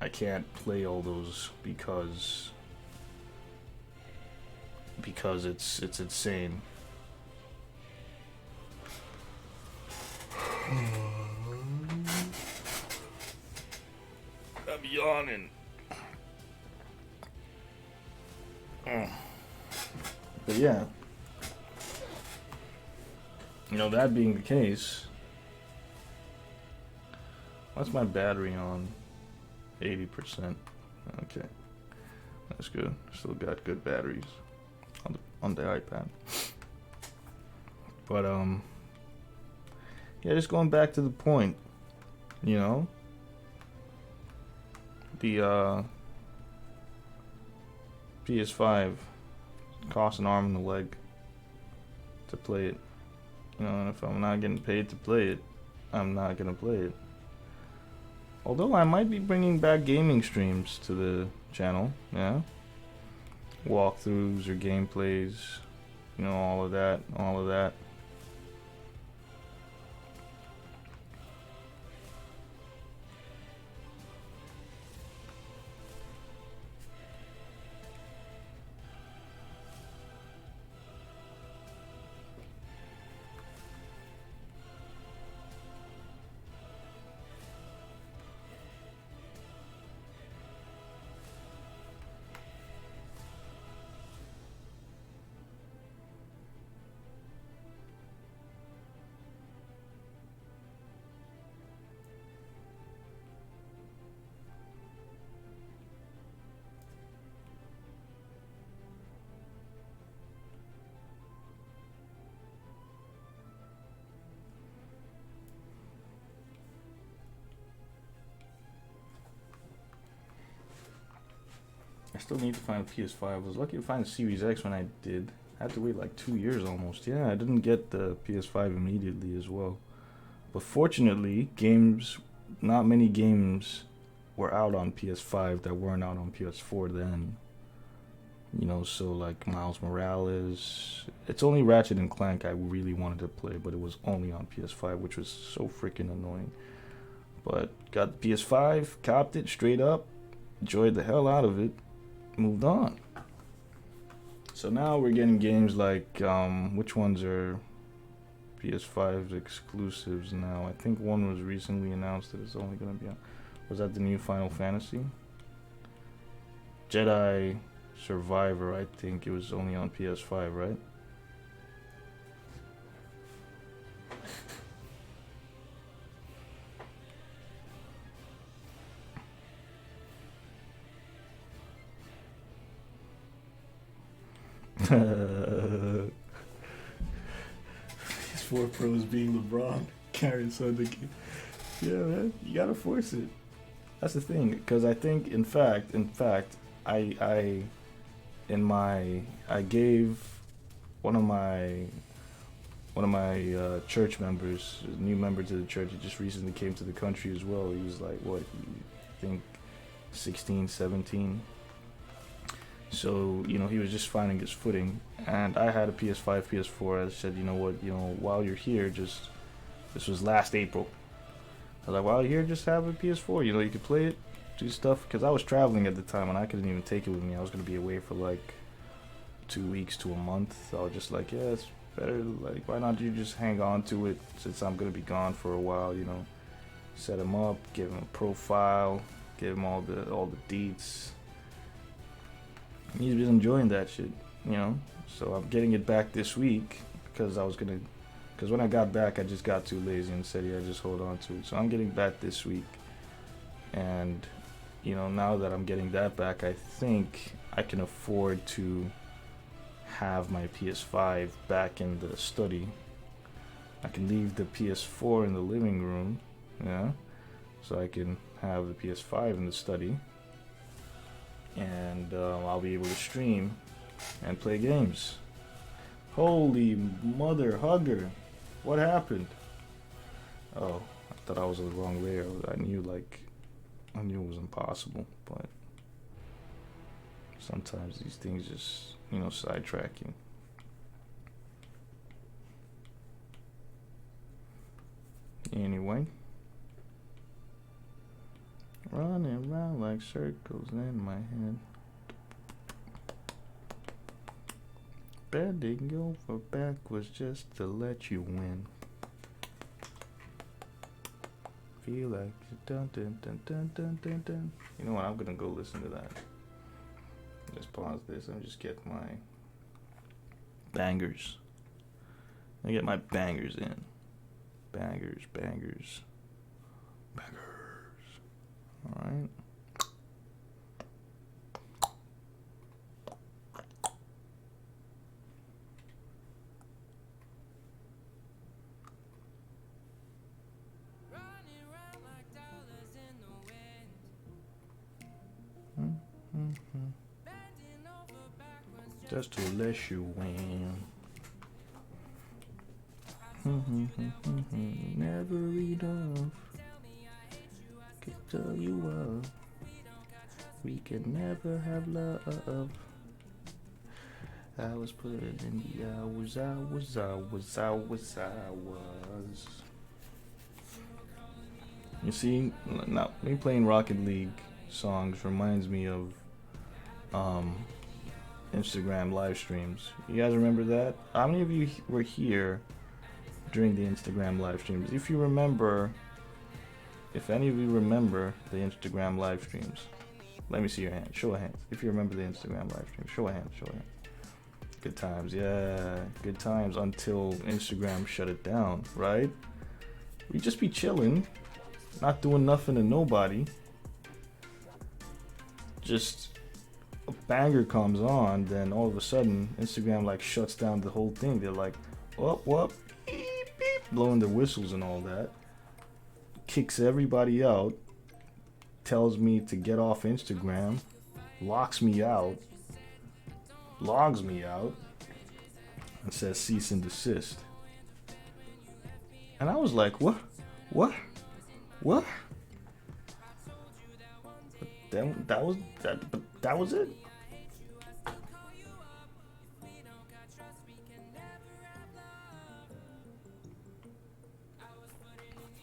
I can't play all those because it's insane. I'm yawning. But yeah, you know, that being the case, what's my battery on? 80%. Okay, that's good. Still got good batteries on the iPad. But yeah, just going back to the point, you know, the PS5 costs an arm and a leg to play it. You know, and if I'm not getting paid to play it, I'm not gonna play it. Although I might be bringing back gaming streams to the channel, yeah, walkthroughs or gameplays, you know, all of that. I still need to find a PS5. I was lucky to find the Series X when I did. I had to wait like 2 years almost. Yeah, I didn't get the PS5 immediately as well. But fortunately, not many games were out on PS5 that weren't out on PS4 then. You know, so like Miles Morales. It's only Ratchet and Clank I really wanted to play, but it was only on PS5, which was so freaking annoying. But got the PS5, copped it straight up, enjoyed the hell out of it, moved on. So now we're getting games like, which ones are PS5 exclusives now? I think one was recently announced that it's only going to be on. Was that the new Final Fantasy? Jedi Survivor, I think it was only on PS5, right? PS4 Pros being LeBron carrying Sunday. Yeah, man, you gotta force it. That's the thing, because I think, in fact, I gave one of my church members, a new member to the church. He just recently came to the country as well. He was like, what, I think 16, 17. So, you know, he was just finding his footing. And I had a PS5, PS4. I said, you know what, while you're here, this was last April. I was like, while you're here, just have a PS4. You could play it, do stuff. Because I was traveling at the time and I couldn't even take it with me. I was going to be away for like 2 weeks to a month. So I was just like, yeah, it's better. Like, why not you just hang on to it since I'm going to be gone for a while, Set him up, give him a profile, give him all the deets. He's been enjoying that shit. you know. So I'm getting it back this week because because when I got back, I just got too lazy and said, yeah, just hold on to it. So I'm getting back this week, and now that I'm getting that back, I think I can afford to have my PS5 back in the study. I can leave the PS4 in the living room, yeah, so I can have the PS5 in the study, and I'll be able to stream and play games. Holy mother hugger, what happened? Oh, I thought I was the wrong way. I knew it was impossible, but sometimes these things just, sidetrack you. Anyway, running around like circles in my head, bending over backwards just to let you win. Feel like dun dun dun dun dun dun dun. You know what? I'm gonna go listen to that. Let's pause this and just get my bangers. I get my bangers in. Bangers. All right. Just to let you win. Never enough. Could tell you what, we can never have love. I was putting in the hours. You see, now me playing Rocket League songs reminds me of Instagram live streams. You guys remember that? How many of you were here during the Instagram live streams? If you remember, if any of you remember the Instagram live streams, let me see your hand. Show of hands. If you remember the Instagram live stream, show of hands. Good times, yeah. Good times until Instagram shut it down, right? We just be chilling, not doing nothing to nobody. Just a banger comes on, then all of a sudden Instagram shuts down the whole thing. They're like, whoop, beep, beep, blowing their whistles and all that. Kicks everybody out, tells me to get off Instagram, locks me out, logs me out, and says cease and desist. And I was like, what? But then that was it.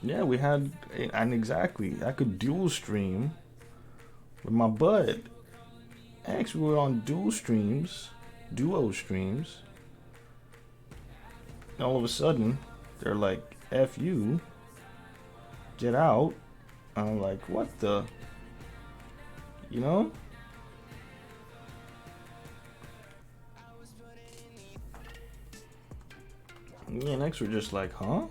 Yeah, we had, and exactly, I could dual stream with my bud. Actually, we were on duo streams. And all of a sudden, they're like, F you, get out. And I'm like, what the? Me and X were just like, huh?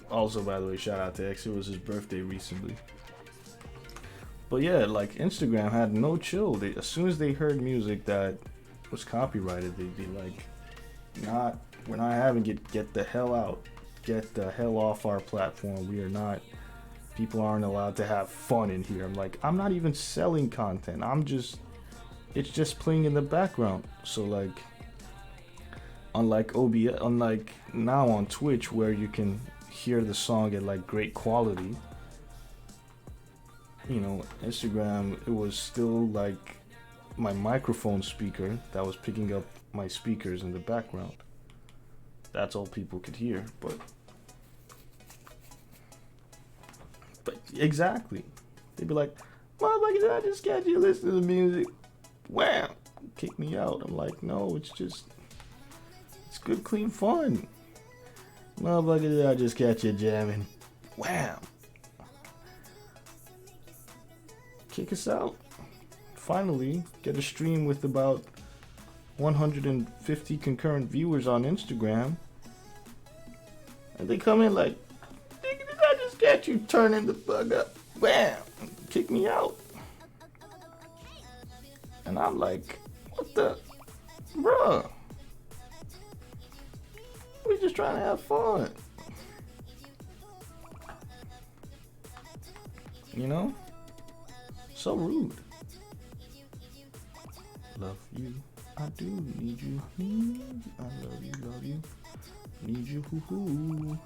Also, by the way, shout out to X. It was his birthday recently. But yeah, Instagram had no chill. As soon as they heard music that was copyrighted, they'd be like, we're not having it. Get the hell out. Get the hell off our platform. People aren't allowed to have fun in here. I'm like, I'm not even selling content. It's just playing in the background. So unlike OBS, unlike now on Twitch where you can hear the song at great quality, Instagram, it was still my microphone speaker that was picking up my speakers in the background. That's all people could hear, but exactly. They'd be like, motherfucker, I just got you listening to the music. Wham! Kick me out. I'm like, no, it's good, clean fun. Motherfucker, I just got you jamming. Wham! Kick us out. finally get a stream with about 150 concurrent viewers on Instagram. And they come in like, "Nigga, did I just get you turning the bug up?" Bam! Kick me out. And I'm like, what the? Bruh. We just trying to have fun. You know? So rude. Love you. I do need you. I love you, love you. Need you, hoo hoo.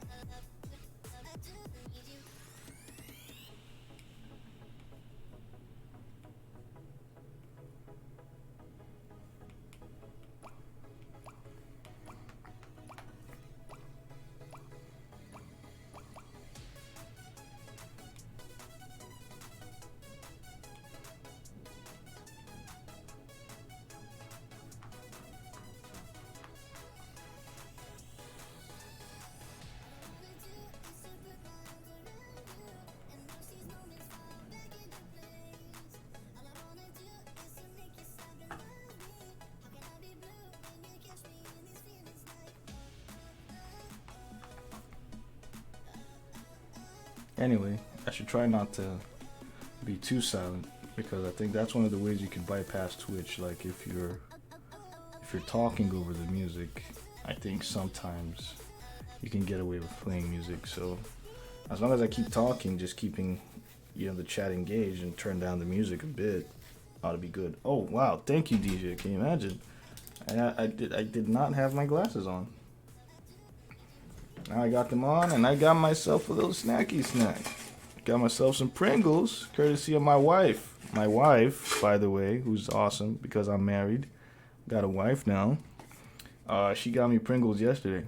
Anyway, I should try not to be too silent because I think that's one of the ways you can bypass Twitch. Like if you're talking over the music, I think sometimes you can get away with playing music. So as long as I keep talking, just keeping the chat engaged and turn down the music a bit, ought to be good. Oh wow, thank you, DJ. Can you imagine? I did not have my glasses on. Now I got them on, and I got myself a little snacky snack. Got myself some Pringles, courtesy of my wife. My wife, by the way, who's awesome because I'm married. Got a wife now. She got me Pringles yesterday.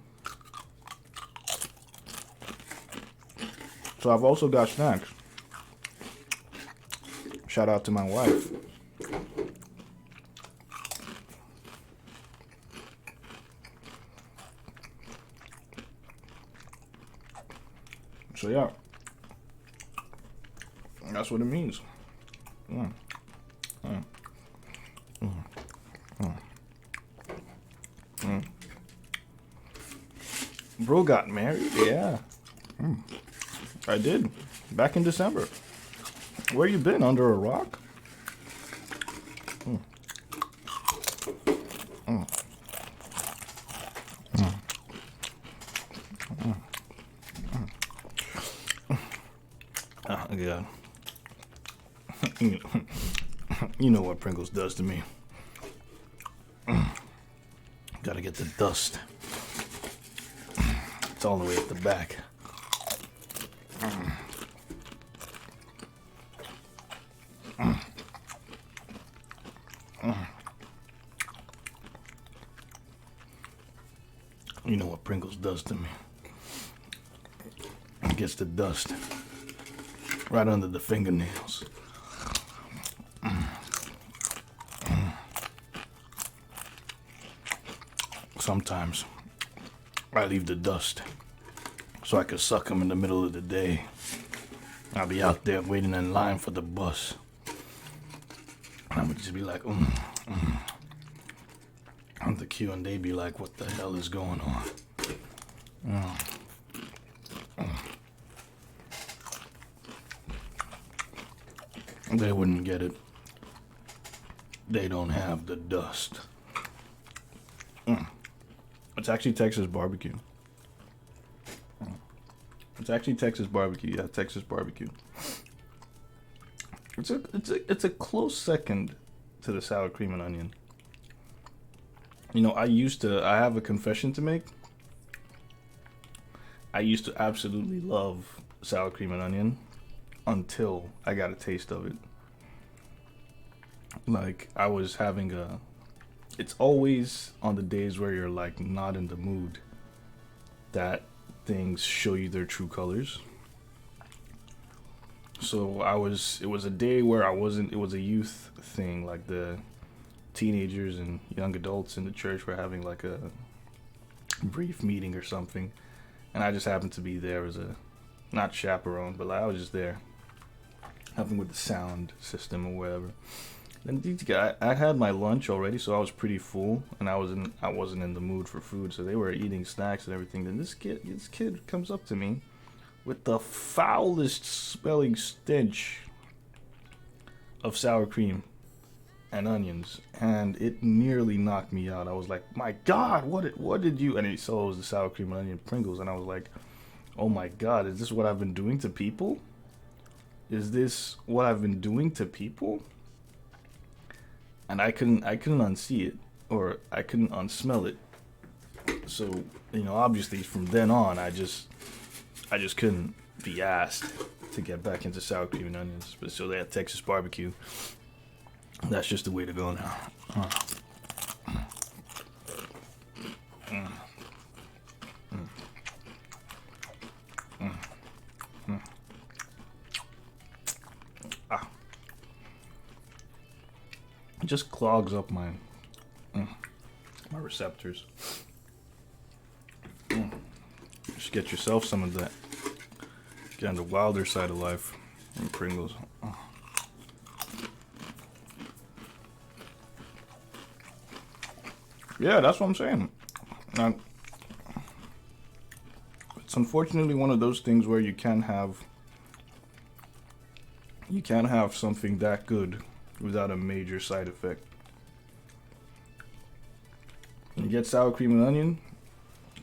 So I've also got snacks. Shout out to my wife. So yeah, that's what it means. Bro got married? Yeah. I did. Back in December. Where you been? Under a rock? Oh, God. You know what Pringles does to me. Gotta get the dust. It's all the way at the back. You know what Pringles does to me. It gets the dust right under the fingernails. Sometimes I leave the dust so I can suck them in the middle of the day. I'll be out there waiting in line for the bus. And I'm gonna just be like, on the queue, and they be like, what the hell is going on? They wouldn't get it. They don't have the dust. It's actually Texas barbecue. It's actually Texas barbecue. Yeah, Texas barbecue. It's a close second to the sour cream and onion. You know, I have a confession to make. I used to absolutely love sour cream and onion until I got a taste of it. Like, I was having it's always on the days where you're like not in the mood that things show you their true colors. So it was a day where it was a youth thing, like the teenagers and young adults in the church were having like a brief meeting or something. And I just happened to be there as not chaperone, but like I was just there, helping with the sound system or whatever. And these guys, I had my lunch already, so I was pretty full, and I wasn't in the mood for food, so they were eating snacks and everything. Then this kid comes up to me with the foulest smelling stench of sour cream and onions, and it nearly knocked me out. I was like, "My God, what did you?" And he saw it was the sour cream and onion Pringles, and I was like, "Oh my God, is this what I've been doing to people? Is this what I've been doing to people?" And I couldn't unsee it, or I couldn't unsmell it. So obviously from then on, I just couldn't be asked to get back into sour cream and onions. But so they had Texas barbecue. That's just the way to go now. It just clogs up my receptors. Just get yourself some of that. Get on the wilder side of life. And Pringles. Yeah, that's what I'm saying. Now, it's unfortunately one of those things where you can't have something that good without a major side effect. You get sour cream and onion,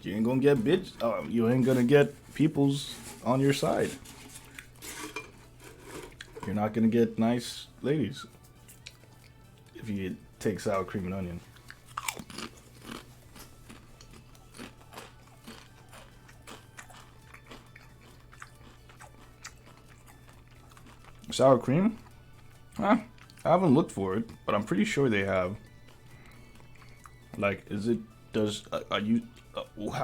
you ain't gonna get you ain't gonna get people's on your side. You're not gonna get nice ladies if you take sour cream and onion. Sour cream? I haven't looked for it, but I'm pretty sure they have. Like, how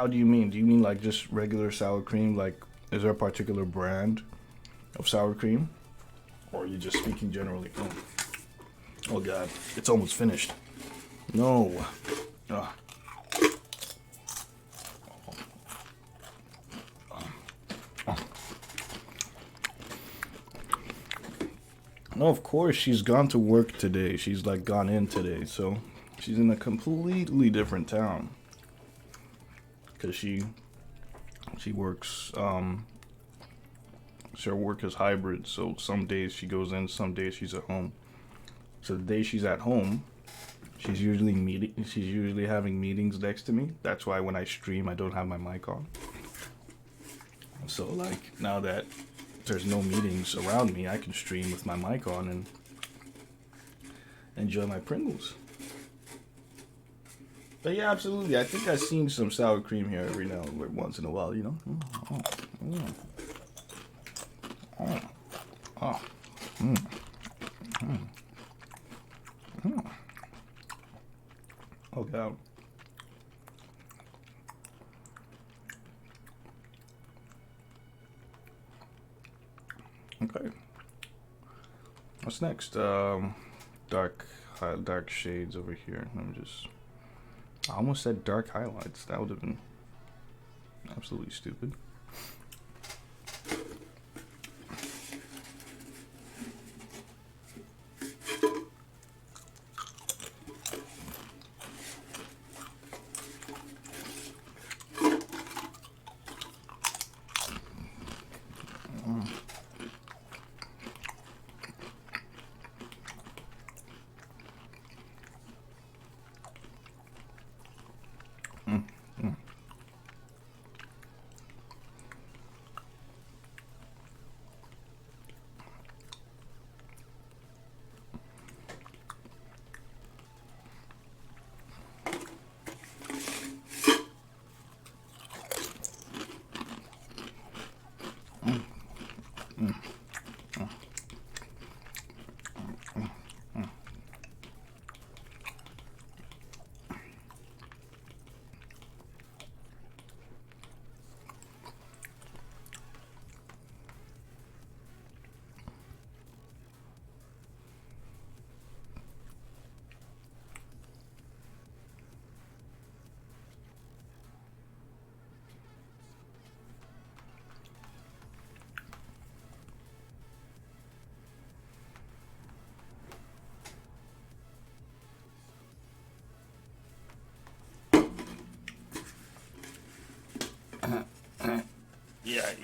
do you mean? Do you mean like just regular sour cream? Like, is there a particular brand of sour cream? Or are you just speaking generally? Oh God, it's almost finished. No. Ugh. No, of course, she's gone to work today. She's like gone in today, so she's in a completely different town. Cause she works. Her work is hybrid, so some days she goes in, some days she's at home. So the day she's at home, she's usually having meetings next to me. That's why when I stream, I don't have my mic on. So like now that there's no meetings around me, I can stream with my mic on and enjoy my Pringles. But yeah, absolutely. I think I've seen some sour cream here every now and once in a while, Oh God. Okay. What's next? Dark shades over here. I almost said dark highlights. That would have been absolutely stupid.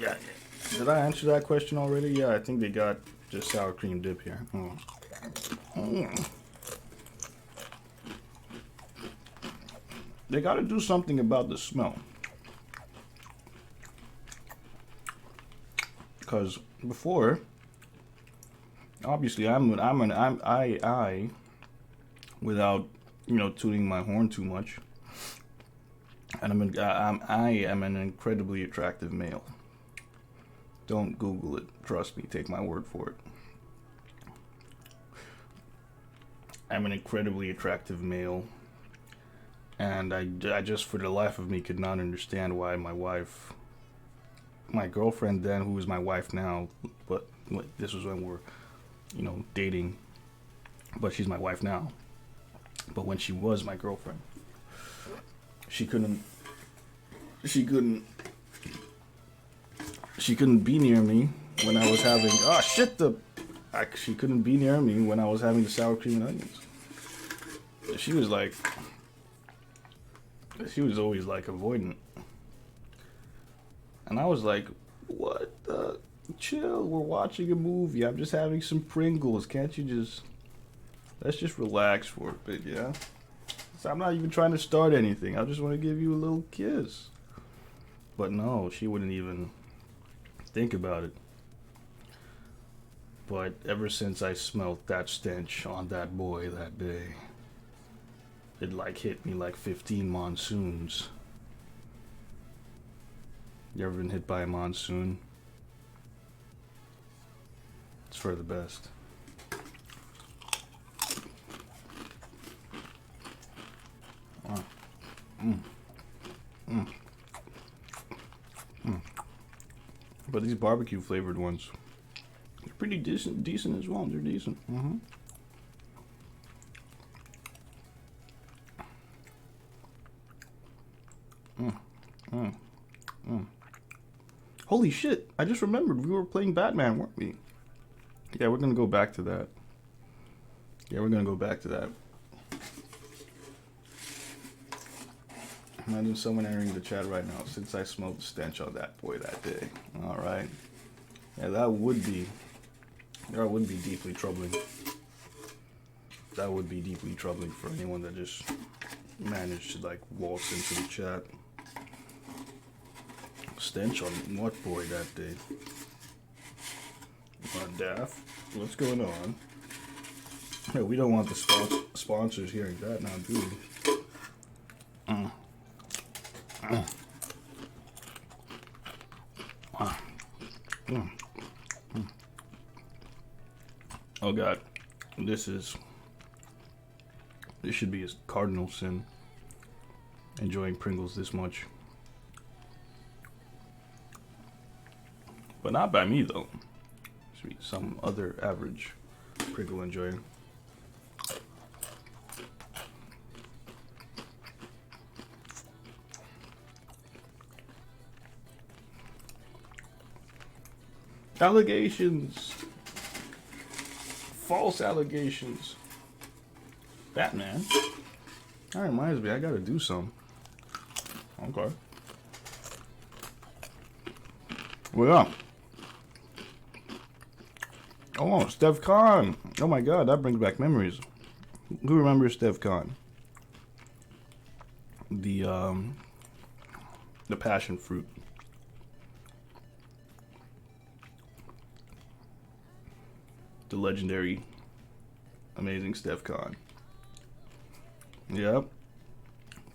Yeah. Did I answer that question already? Yeah, I think they got just sour cream dip here. They got to do something about the smell. Because before, obviously, I, without tooting my horn too much, and I am an incredibly attractive male. Don't Google it. Trust me. Take my word for it. I'm an incredibly attractive male, and I just for the life of me could not understand why my girlfriend then, who is my wife now, but this was when we're, dating, but she's my wife now. But when she was my girlfriend, she couldn't be near me when I was having, she couldn't be near me when I was having the sour cream and onions. She was always like avoidant. And I was like, what the? Chill, we're watching a movie. I'm just having some Pringles. Can't you let's just relax for a bit, yeah? So I'm not even trying to start anything. I just want to give you a little kiss. But no, she wouldn't even think about it. But ever since I smelt that stench on that boy that day, it hit me like 15 monsoons. You ever been hit by a monsoon? It's for the best. But these barbecue flavored ones, they're pretty decent as well. They're decent. Holy shit, I just remembered we were playing Batman, weren't we? Yeah, we're gonna go back to that. Imagine someone entering the chat right now, since I smelled the stench on that boy that day. Alright. Yeah, that would be deeply troubling. That would be deeply troubling for anyone that just managed to waltz into the chat. Stench on what boy that day? Daft, what's going on? Hey, we don't want the sponsors hearing that now, do we? Oh God, this should be a cardinal sin. Enjoying Pringles this much. But not by me, though. Should be some other average Pringle enjoyer. Allegations. False allegations. Batman. That reminds me, I gotta do some. Okay. Well, yeah. Oh, Steph Khan. Oh my God, that brings back memories. Who remembers Steph Khan? The passion fruit. The legendary, amazing Steph Khan. Yep.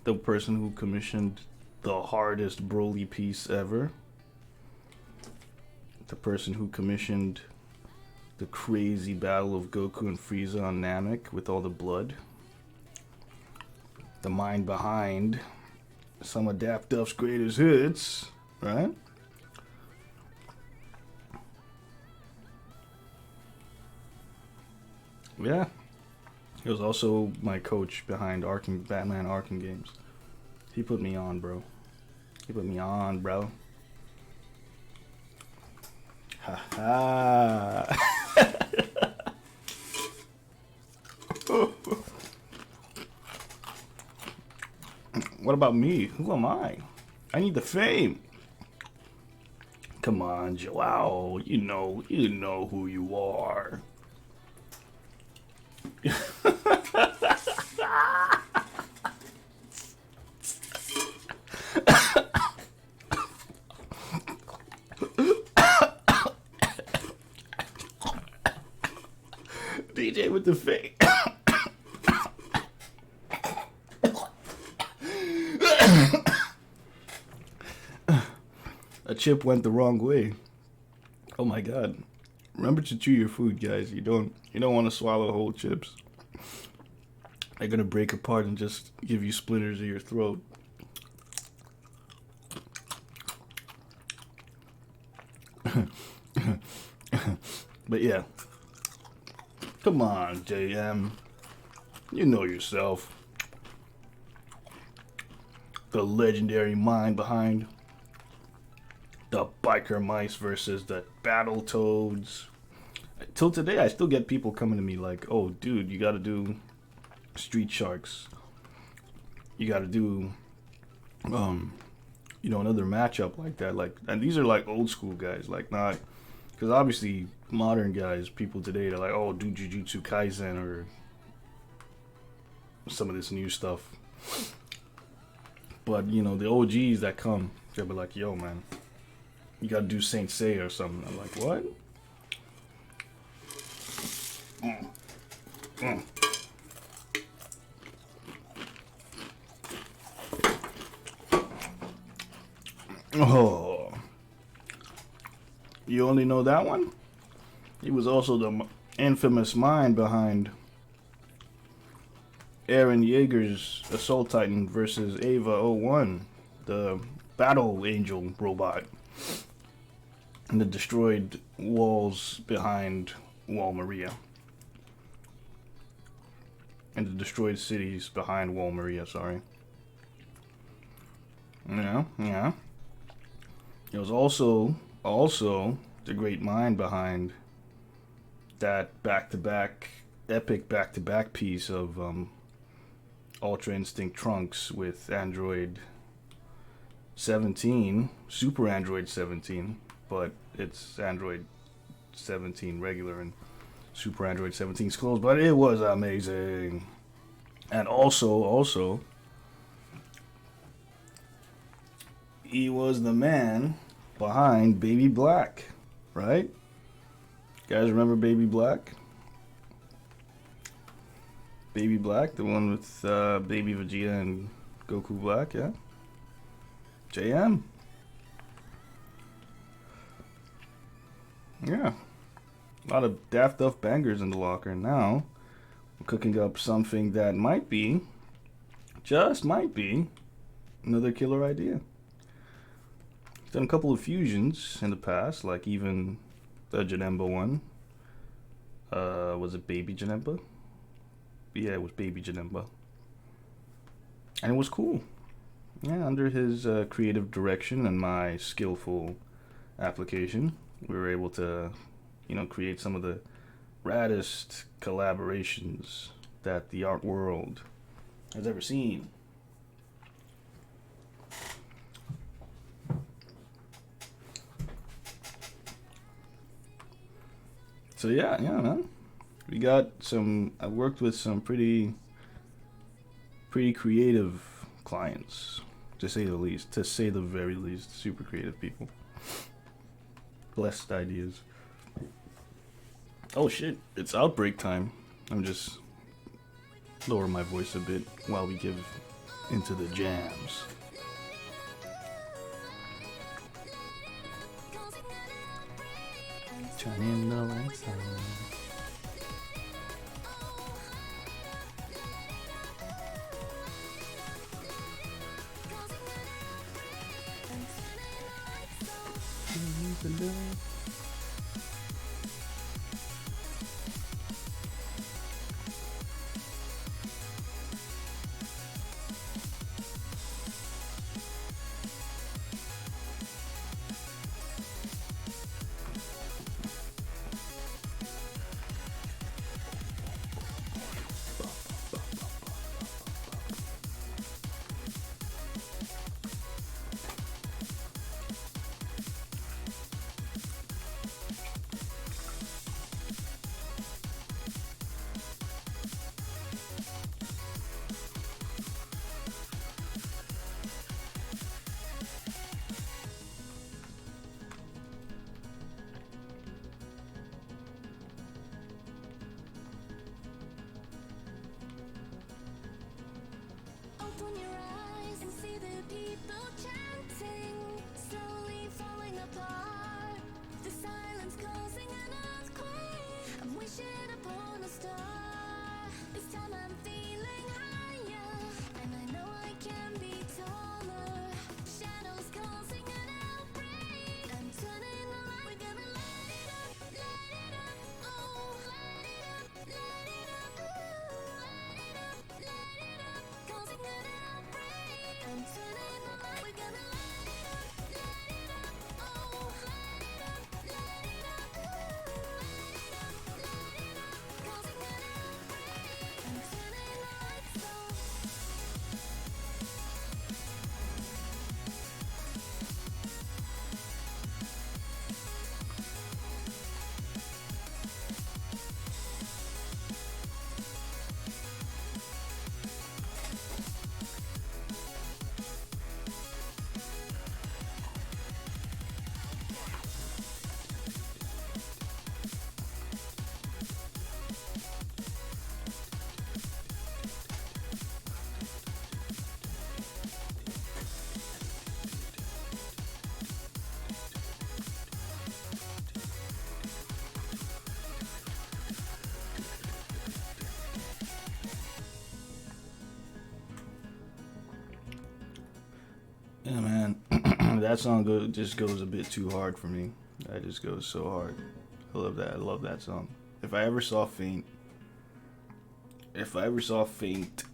The person who commissioned the hardest Broly piece ever. The person who commissioned the crazy battle of Goku and Frieza on Namek with all the blood. The mind behind some of Daft Duff's greatest hits, right? Yeah. He was also my coach behind Batman Arkham games. He put me on, bro. Ha ha. What about me? Who am I? I need the fame. Come on, Joao. You know who you are. DJ with the fake. A chip went the wrong way. Oh my god. Remember to chew your food, guys. You don't want to swallow whole chips. They're gonna break apart and just give you splinters in your throat. But yeah. Come on, JM. You know yourself. The legendary mind behind the biker mice versus the battle toads. Till today, I still get people coming to me like, oh, dude, you gotta do Street Sharks. You gotta do, another matchup like that. Like, and these are like old school guys, like not, because obviously modern guys, people today, they're like, oh, do Jujutsu Kaisen or some of this new stuff. But, the OGs that come, they'll be like, yo, man, you gotta do Saint Seiya or something. I'm like, what? Oh. You only know that one? He was also the infamous mind behind Eren Yeager's Assault Titan versus Ava 01, the Battle Angel robot, and the destroyed walls behind Wall Maria. And the destroyed cities behind Wall Maria, sorry. Yeah. It was also the great mind behind that epic back-to-back piece of Ultra Instinct Trunks with Android 17, Super Android 17, but it's Android 17 regular and Super Android 17's closed, but it was amazing. And also, he was the man behind Baby Black, right? You guys remember Baby Black? Baby Black, the one with Baby Vegeta and Goku Black, yeah? JM. Yeah. A lot of Daft Duff bangers in the locker. Now, I'm cooking up something that might be, just might be, another killer idea. Done a couple of fusions in the past, like even the Janemba one. Was it Baby Janemba? Yeah, it was Baby Janemba. And it was cool. Yeah, under his creative direction and my skillful application, we were able to, create some of the raddest collaborations that the art world has ever seen. So yeah, man. We got I worked with some pretty creative clients, to say the least, to say the very least. Super creative people. Blessed ideas. Oh shit, it's outbreak time. I'm just lower my voice a bit while we give into the jams. Turning the lights on. Yeah, man. That song just goes a bit too hard for me. That just goes so hard. I love that. I love that song. If I ever saw Faint, if I ever saw Faint,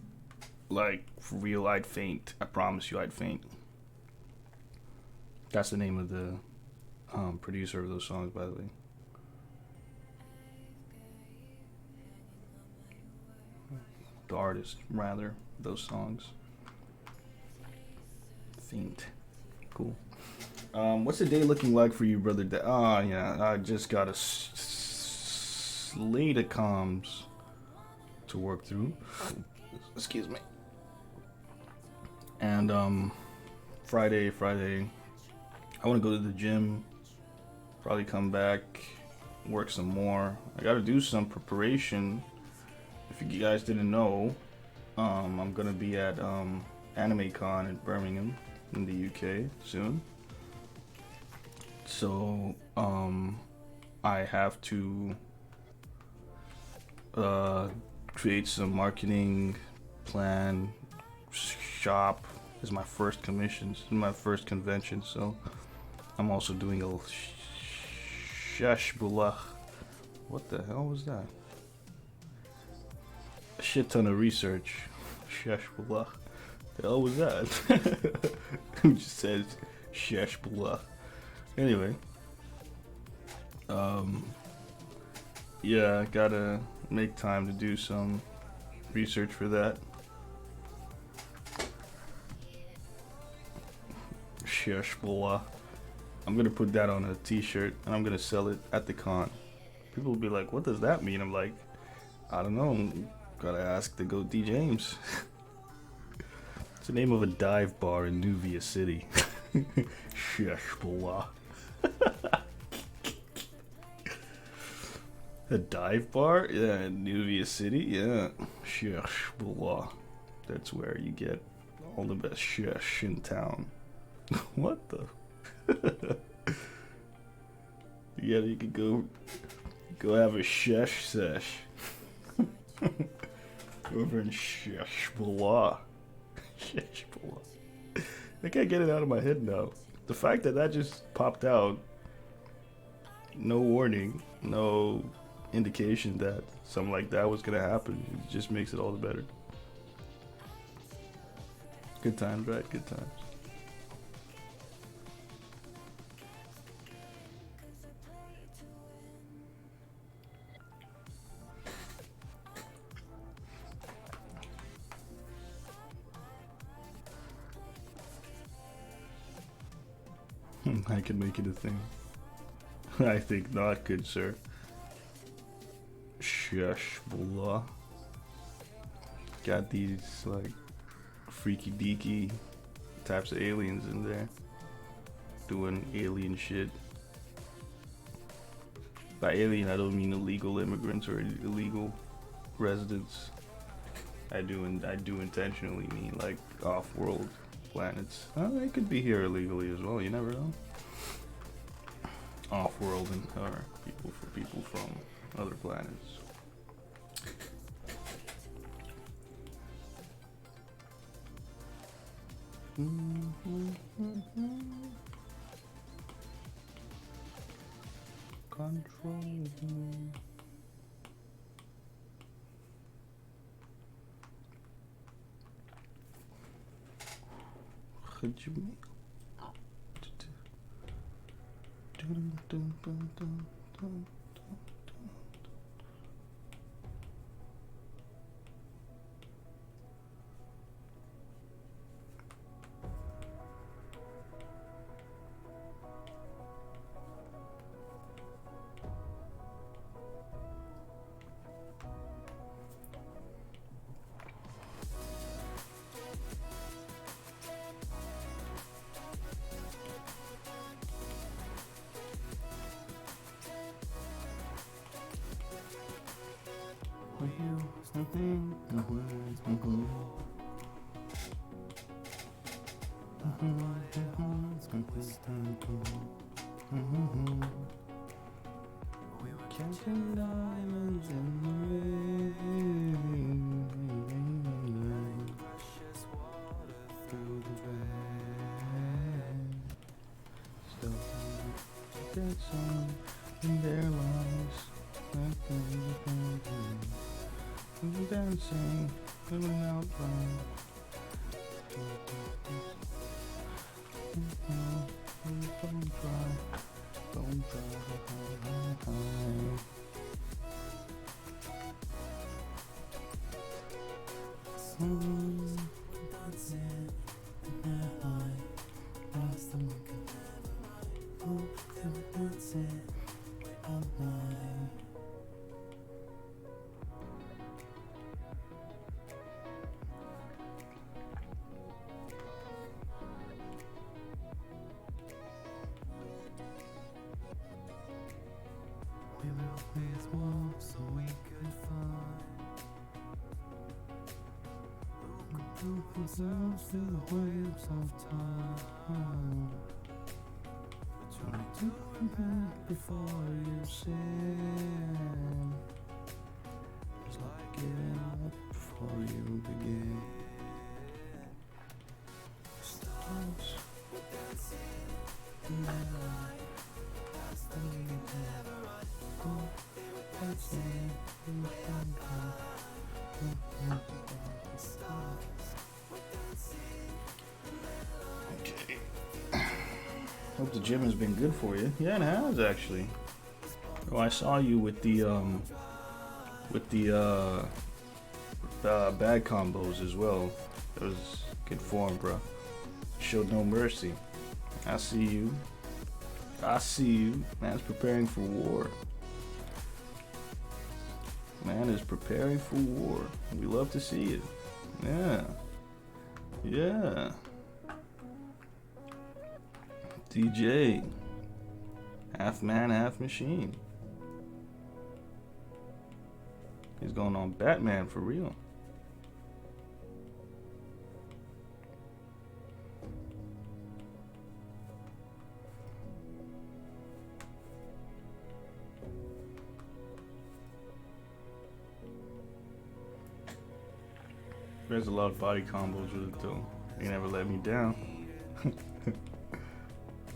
like for real, I'd faint. I promise you, I'd faint. That's the name of the producer of those songs, by the way. The artist, rather, those songs. Faint. Cool. What's the day looking like for you, brother? Yeah, I just got a slate of comms to work through. Excuse me. And Friday, I want to go to the gym. Probably come back, work some more. I got to do some preparation. If you guys didn't know, I'm gonna be at Anime Con in Birmingham, in the UK soon. So I have to create some marketing plan. Shop is my first commissions, my first convention. So I'm also doing a sheshbulach. What the hell was that? A shit ton of research. Sheshbulach. The hell was that? Who just says sheshbulach? Anyway, yeah, I gotta make time to do some research for that. Sheshbullah. I'm gonna put that on a t-shirt and I'm gonna sell it at the con. People will be like, what does that mean? I'm like, I don't know. Gotta ask the GOAT D James. It's the name of a dive bar in Nuvia City. Sheshbullah. A dive bar? Yeah, in Nuvia City? Yeah. Sheshbullah. That's where you get all the best shesh in town. What the? Yeah, you could go have a shesh sesh. Over in Sheshbullah. Sheshbullah. I can't get it out of my head now. The fact that just popped out, no warning, no indication that something like that was gonna happen, it just makes it all the better. Good times, right? Good times. I can make it a thing. I think not, good sir. Sheshbullah. Got these like freaky deaky types of aliens in there doing alien shit. By alien, I don't mean illegal immigrants or illegal residents. I do intentionally mean like off-world planets. They could be here illegally as well. You never know. Off-world or people from other planets. Control me. Catching diamonds in the rain. Precious water through the veins. dancing in their lives. Dancing, living out loud. Don't cry, don't cry. We will please walk so we could find prove ourselves through the waves of time. Try to repent before you sin. It's like giving up before you begin. Stars in the light, that's the way you never run. Oh, dancing in the sunlight. Okay. Hope the gym has been good for you. Yeah, it has actually. Oh, I saw you with the bad combos as well. It was good form, bro. Showed no mercy. I see you. I see you. Man's preparing for war. Man is preparing for war. We love to see it. Yeah. Yeah. DJ. Half man, half machine. He's going on Batman for real. There's a lot of body combos with it though. You never let me down.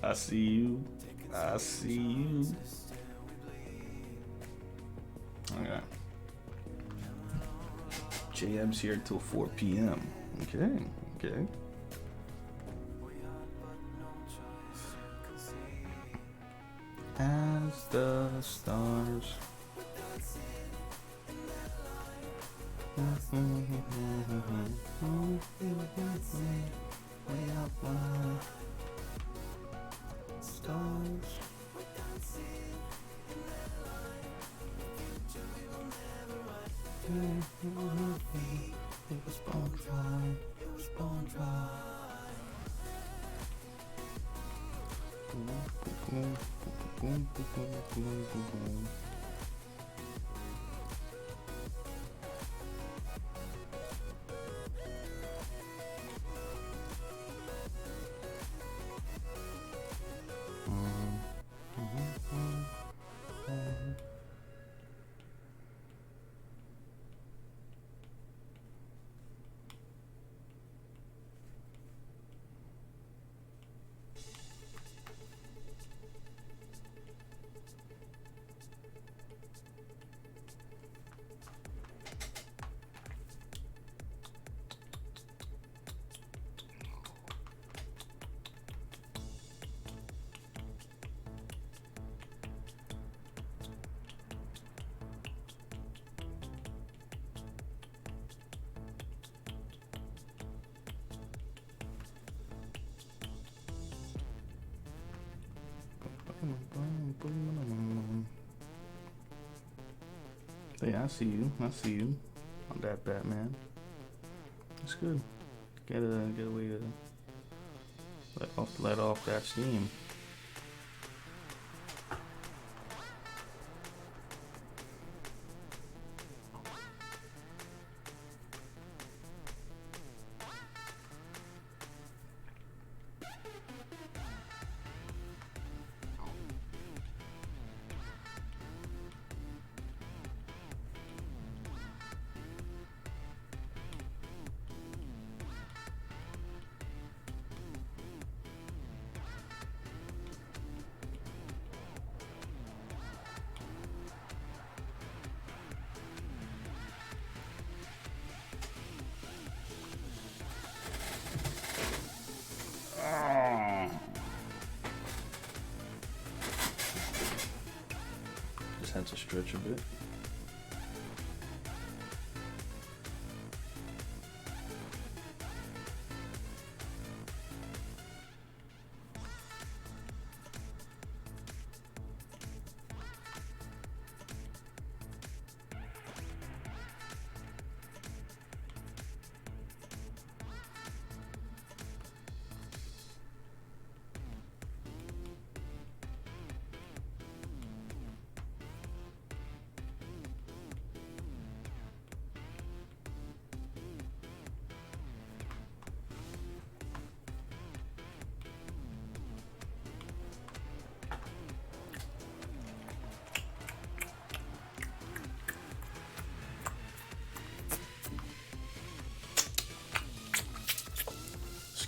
I see you. I see you. Okay. JM's here till 4 p.m. Okay. Okay. As the stars. Way out wide. Stars. It was born dry. It was born dry. Hey, I see you. I see you on that Batman. It's good. Get a way to let off that steam. just had to stretch a bit.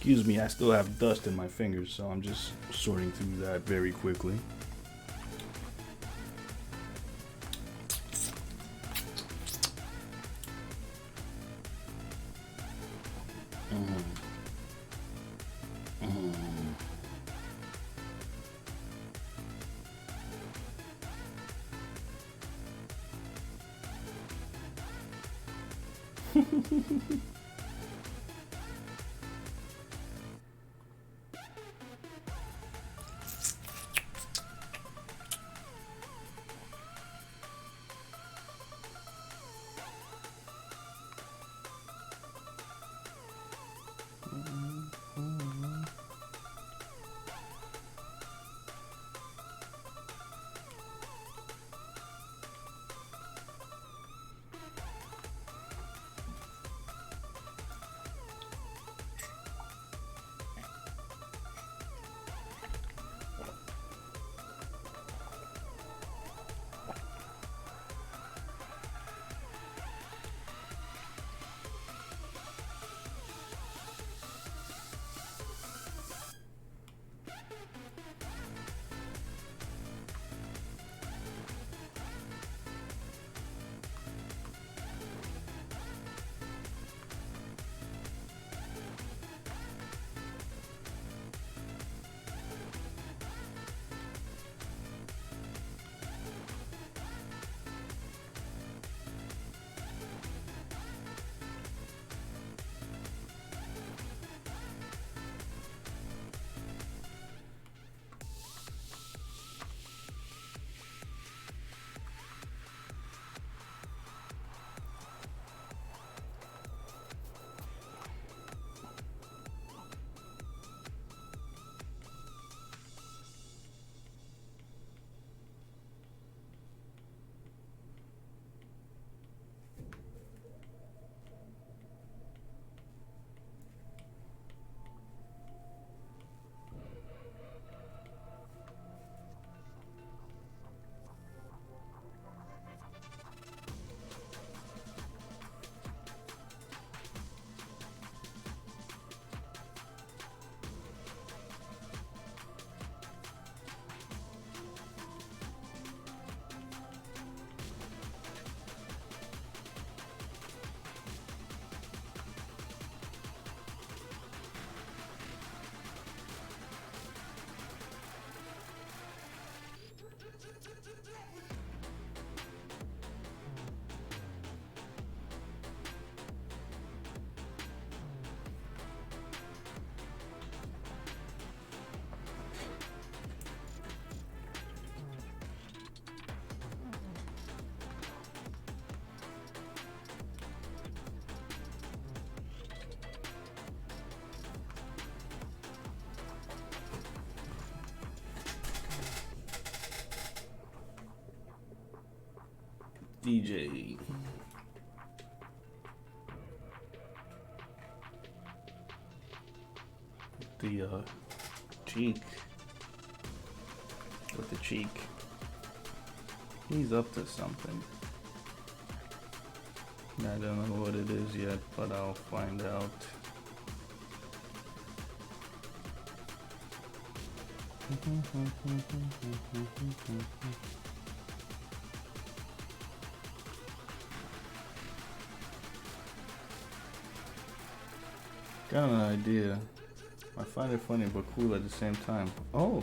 Excuse me, I still have dust in my fingers, so I'm just sorting through that very quickly. DJ. The cheek. With the cheek. He's up to something. I don't know what it is yet, but I'll find out. Got an idea. I find it funny but cool at the same time. Oh,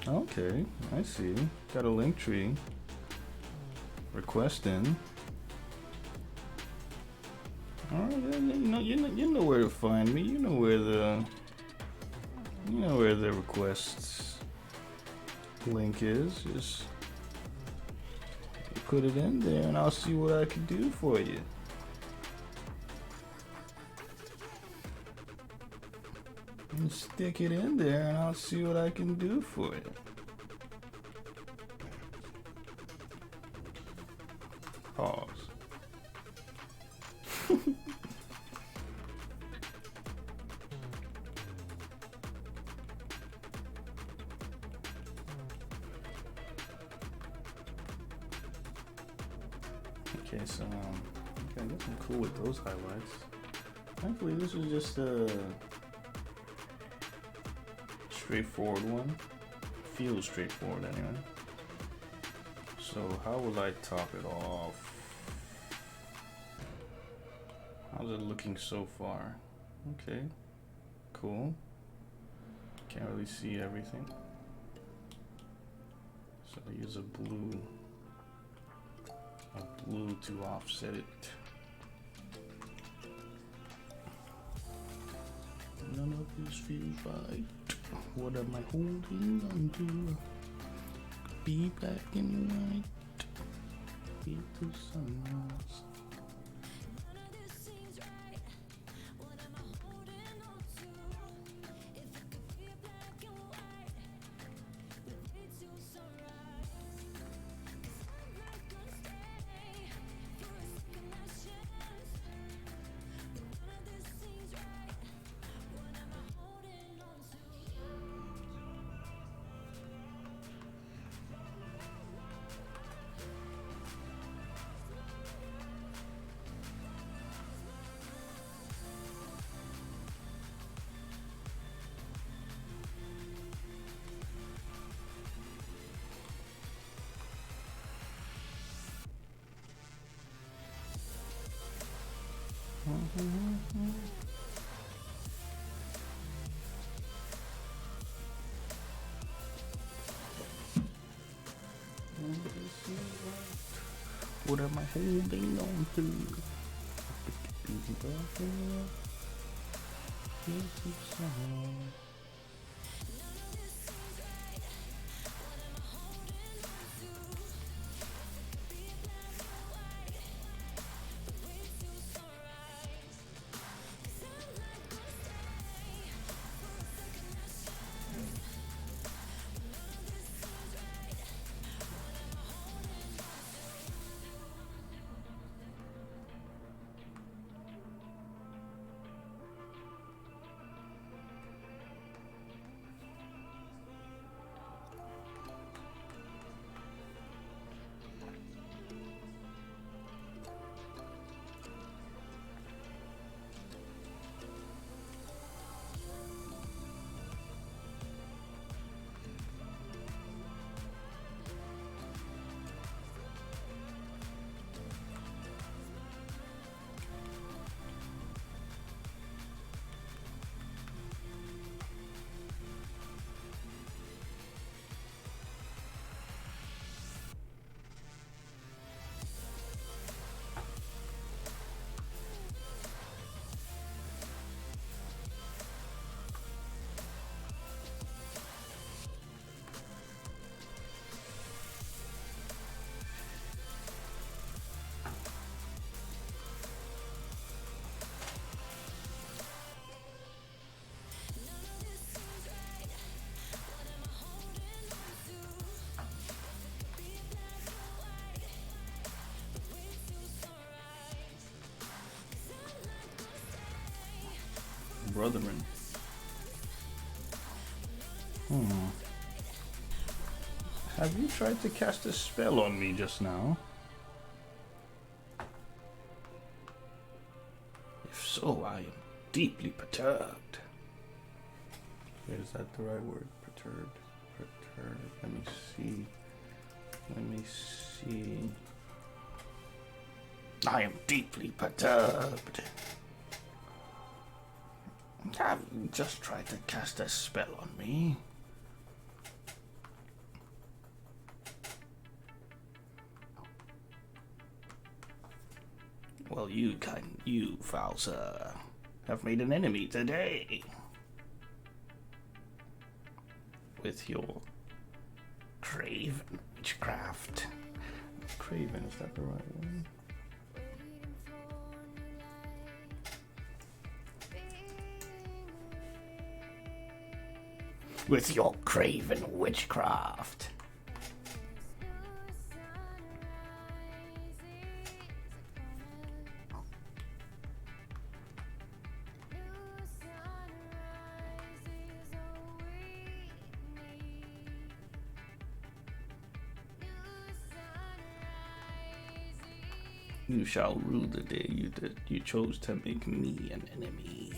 okay, I see. Got a link tree. request in. Alright, you know where to find me. You know where the requests link is. Just put it in there and I'll see what I can do for you. And stick it in there and I'll see what I can do for you. Pause. Okay, so okay, I guess I'm cool with those highlights. Thankfully, this was just a straightforward one. Feels straightforward anyway. So how will I top it off? How's it looking so far? Okay, cool. Can't really see everything. So I use a blue to offset it. None of this feels right. What am I holding on to? Be black and white. Be the sunrise. What am I holding on to? Brethren. Have you tried to cast a spell on me just now? If so, I am deeply perturbed. Wait, is that the right word? Perturbed? Perturbed. Let me see. Let me see. I am deeply perturbed. Have you just tried to cast a spell on me? Well, you, foul sir, have made an enemy today. With your craven witchcraft. Craven, is that the right one? With your craven witchcraft. You shall rue the day you chose to make me an enemy.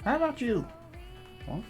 How about you? What?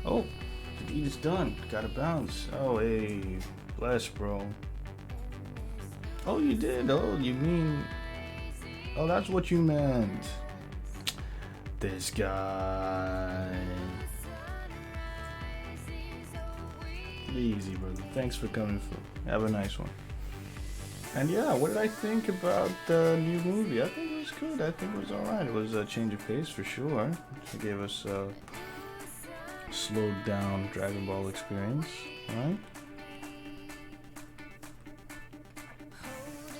Oh, the deed is done. Gotta bounce. Oh, hey, bless, bro. Oh, you did. Oh, you mean? Oh, that's what you meant. This guy. Easy, brother. Thanks for coming. Have a nice one. And yeah, what did I think about the new movie? I think it was good. I think it was alright. It was a change of pace for sure. It gave us a slowed down Dragon Ball experience, right?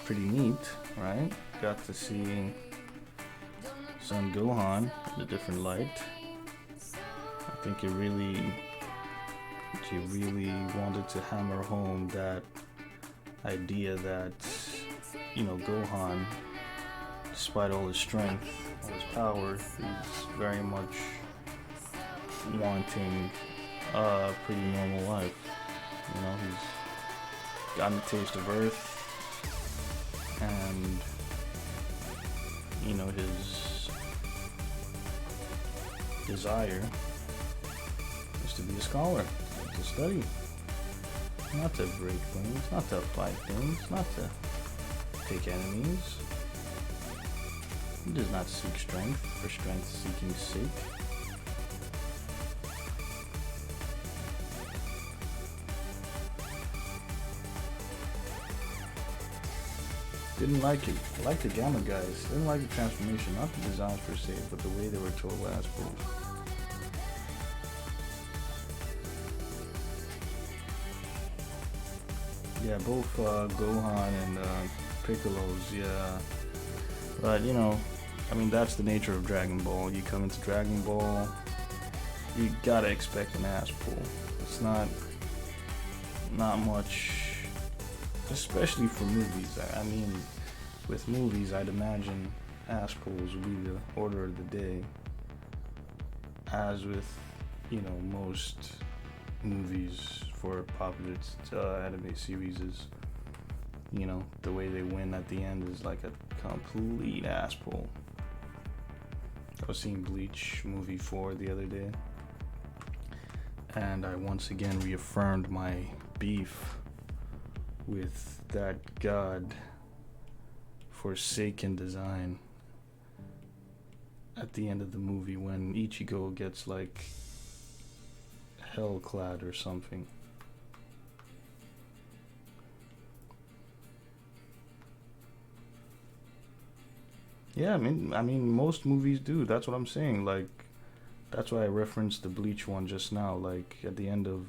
Pretty neat, right? Got to see Son Gohan in a different light. I think it really wanted to hammer home that idea that, you know, Gohan, despite all his strength, all his power, he's very much wanting a pretty normal life. You know, he's gotten a taste of Earth, and, you know, his desire is to be a scholar, to study. Not to break things, not to fight things, not to take enemies. He does not seek strength for strength seeking's sake. Didn't like it. I liked the Gamma guys. Didn't like the transformation, not the designs per se, but the way they were told last bull. Yeah, both Gohan and Piccolo's, yeah. But, you know, I mean, that's the nature of Dragon Ball. You come into Dragon Ball, you gotta expect an ass pull. It's not much, especially for movies. I mean, with movies, I'd imagine ass pulls would be the order of the day. As with, you know, most movies for popular anime series is, you know, the way they win at the end is like a complete ass pull. I was seeing Bleach movie 4 the other day, and I once again reaffirmed my beef with that god forsaken design. at the end of the movie when Ichigo gets like hell clad or something. Yeah, I mean, most movies do. That's what I'm saying. Like, that's why I referenced the Bleach one just now. Like, at the end of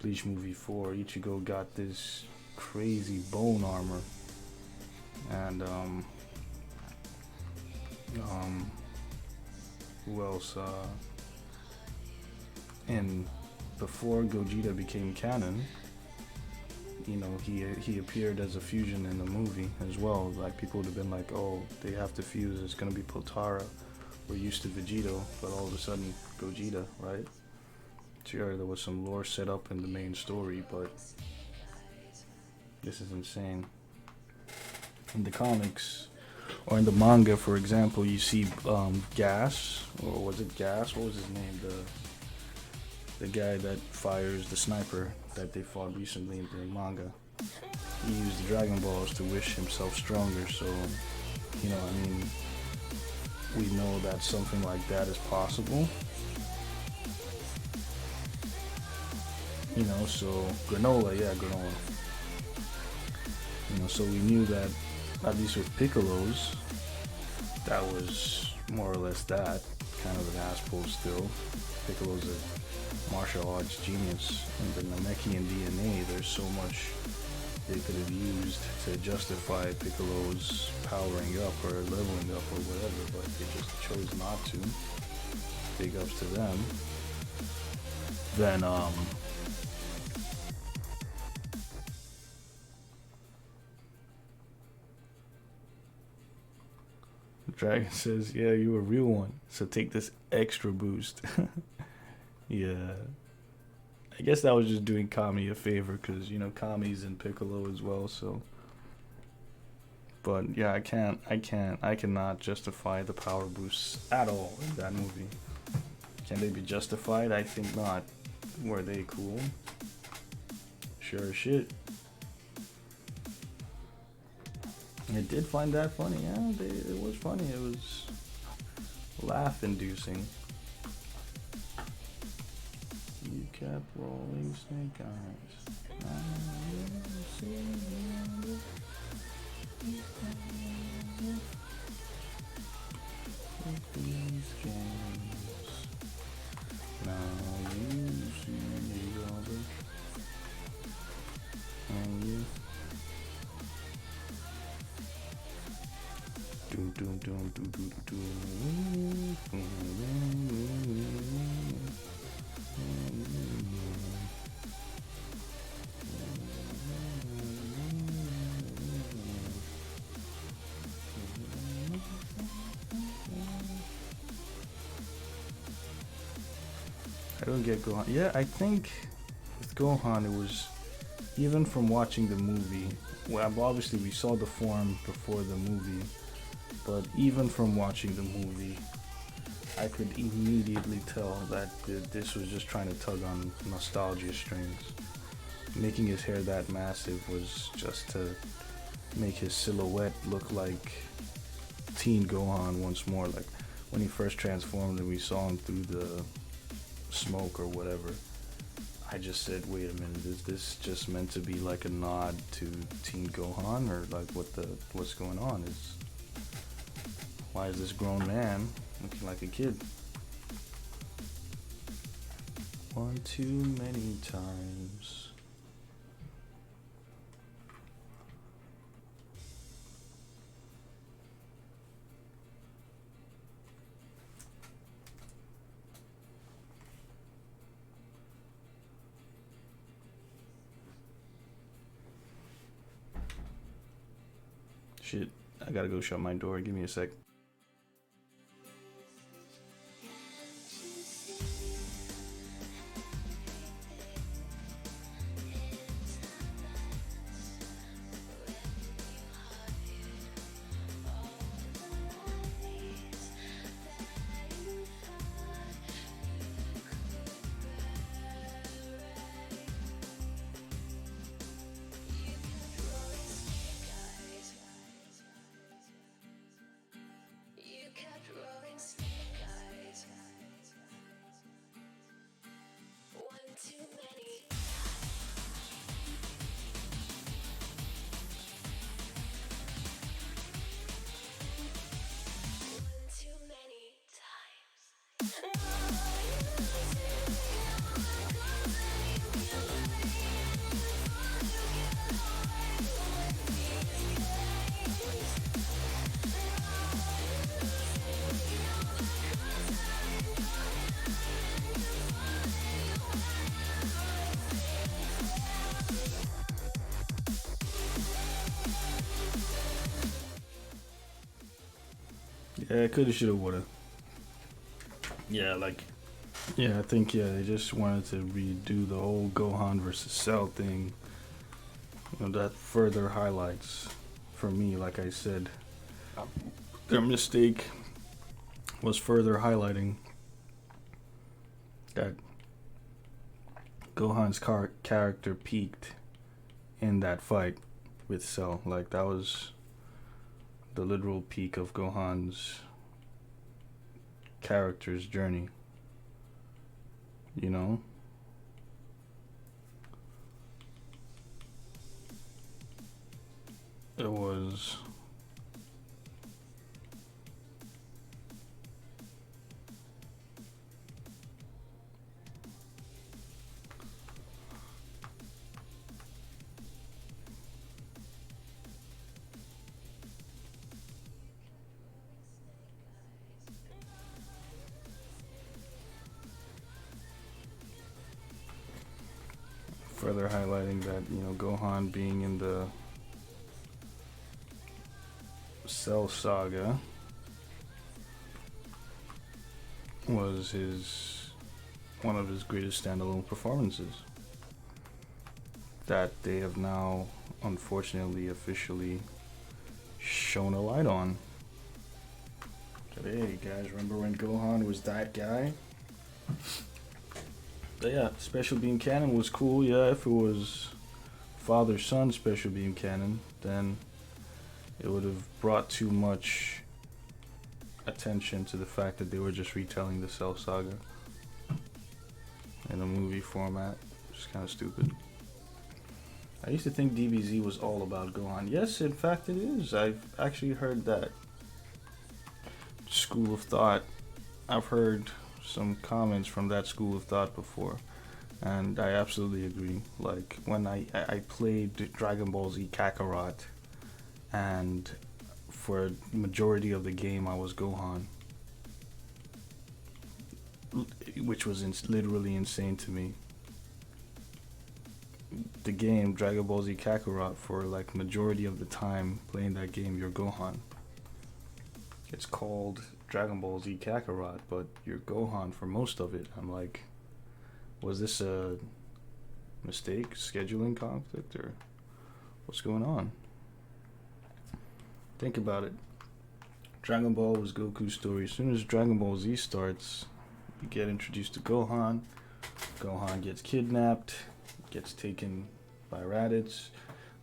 Bleach movie 4, Ichigo got this crazy bone armor, and um, who else? And before Gogeta became canon, he appeared as a fusion in the movie as well. Like people would have been like, oh, they have to fuse. It's gonna be Potara. We're used to Vegito, but all of a sudden Gogeta, right? Sure, there was some lore set up in the main story, but this is insane. In the comics or in the manga, for example, you see Gas, or was it Gas? What was his name? The guy that fires the sniper that they fought recently in the manga. He used the Dragon Balls to wish himself stronger, so, I mean, we know that something like that is possible. So granola. So we knew that, at least with Piccolo's, that was more or less that. Kind of an asshole still. Piccolo's a martial arts genius. In the Namekian DNA, there's so much they could have used to justify Piccolo's powering up or leveling up or whatever, but they just chose not to. Big ups to them. Then, Dragon says, yeah, you a real one, so take this extra boost. Yeah. I guess that was just doing Kami a favor, because, Kami's in Piccolo as well, so. But, yeah, I cannot justify the power boosts at all in that movie. Can they be justified? I think not. Were they cool? Sure as shit. I did find that funny. Yeah, it was funny. It was laugh-inducing. You kept rolling snake eyes. These games. Now you see all the and you. Doom doom doom doom doom doom. I don't get Gohan. Yeah, I think with Gohan it was, even from watching the movie, well, obviously we saw the form before the movie, but even from watching the movie, I could immediately tell that this was just trying to tug on nostalgia strings. Making his hair that massive was just to make his silhouette look like teen Gohan once more. Like when he first transformed and we saw him through the smoke or whatever, I just said, wait a minute, is this just meant to be like a nod to teen Gohan, or like what's going on? Why is this grown man looking like a kid? One too many times. Shit, I gotta go shut my door. Give me a sec. Yeah, coulda, shoulda, woulda. Yeah, like, yeah, I think, yeah, they just wanted to redo the whole Gohan versus Cell thing. You know, that further highlights, for me, like I said, their mistake was further highlighting that Gohan's character peaked in that fight with Cell. Like, that was the literal peak of Gohan's character's journey. You know? It was. Further highlighting that, you know, Gohan being in the Cell Saga was one of his greatest standalone performances that they have now, unfortunately, officially shown a light on. But hey guys, remember when Gohan was that guy? But yeah, Special Beam Cannon was cool. Yeah, if it was father-son Special Beam Cannon, then it would have brought too much attention to the fact that they were just retelling the Cell Saga in a movie format, which is kind of stupid. I used to think DBZ was all about Gohan. Yes, in fact it is. I've actually heard that school of thought. I've heard some comments from that school of thought before, and I absolutely agree. Like, when I played Dragon Ball Z Kakarot, and for a majority of the game I was Gohan, which was literally insane to me. The game Dragon Ball Z Kakarot, for like majority of the time playing that game, you're Gohan. It's called Dragon Ball Z Kakarot, but you're Gohan for most of it. I'm like, was this a mistake, scheduling conflict, or what's going on? Think about it. Dragon Ball was Goku's story. As soon as Dragon Ball Z starts, you get introduced to Gohan. Gohan gets kidnapped, gets taken by Raditz.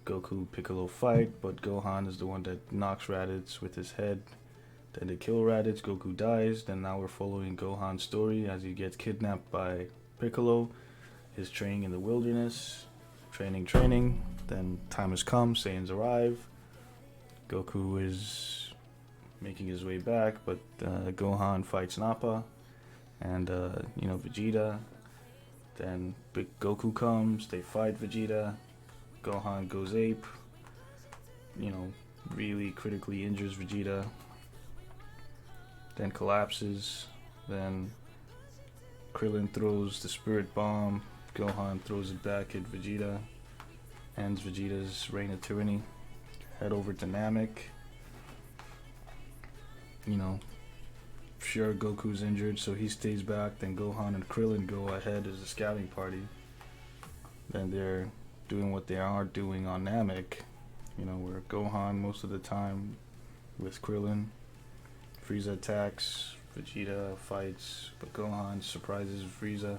Goku, Piccolo fight, but Gohan is the one that knocks Raditz with his head. Then they kill Raditz, Goku dies. Then now we're following Gohan's story as he gets kidnapped by Piccolo. His training in the wilderness. Training. Then time has come, Saiyans arrive. Goku is making his way back, but Gohan fights Nappa and, Vegeta. Then Big Goku comes, they fight Vegeta. Gohan goes ape, really critically injures Vegeta. Then collapses. Then Krillin throws the spirit bomb. Gohan throws it back at Vegeta. Ends Vegeta's reign of tyranny. Head over to Namek. Sure, Goku's injured, so he stays back. Then Gohan and Krillin go ahead as a scouting party. Then they're doing what they are doing on Namek. Where Gohan most of the time with Krillin. Frieza attacks, Vegeta fights, but Gohan surprises Frieza.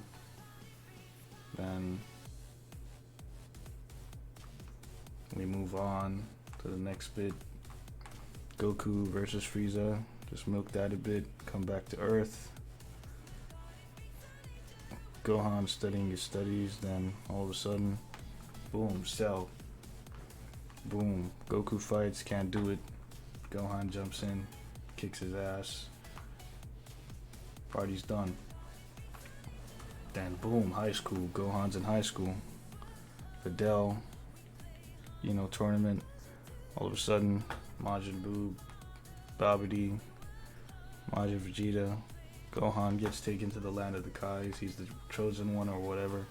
Then we move on to the next bit. Goku versus Frieza. Just milk that a bit, come back to Earth. Gohan studying his studies, then all of a sudden, boom, Cell. Boom, Goku fights, can't do it. Gohan jumps in, kicks his ass. Party's done. Then boom, high school, Gohan's in high school. Videl, tournament. All of a sudden, Majin Buu, Babidi, Majin Vegeta, Gohan gets taken to the land of the Kais. He's the chosen one or whatever.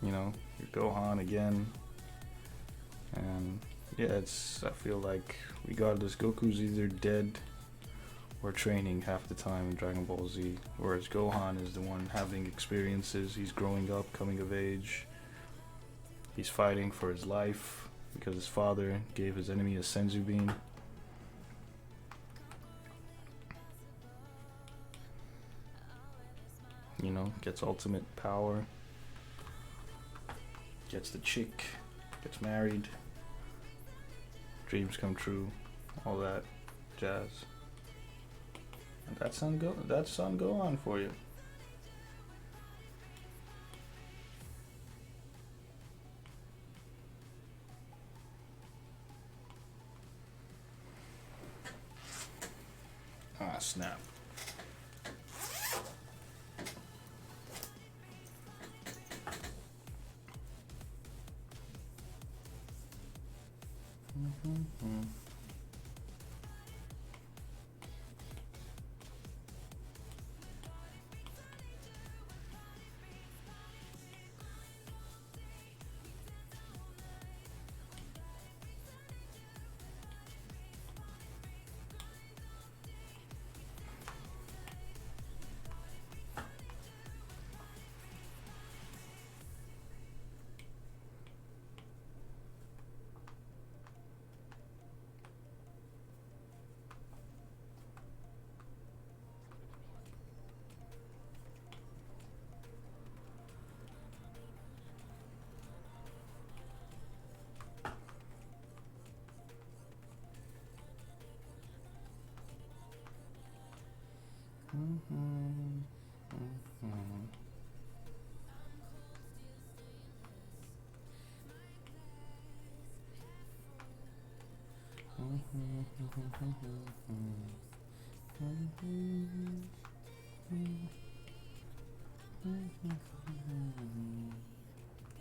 You're Gohan again. And yeah, I feel like regardless, Goku's either dead or training half the time in Dragon Ball Z, whereas Gohan is the one having experiences. He's growing up, coming of age. He's fighting for his life because his father gave his enemy a senzu bean. You know, gets ultimate power, gets the chick, gets married, dreams come true, all that jazz. And that's Son Gohan for you. Ah, snap.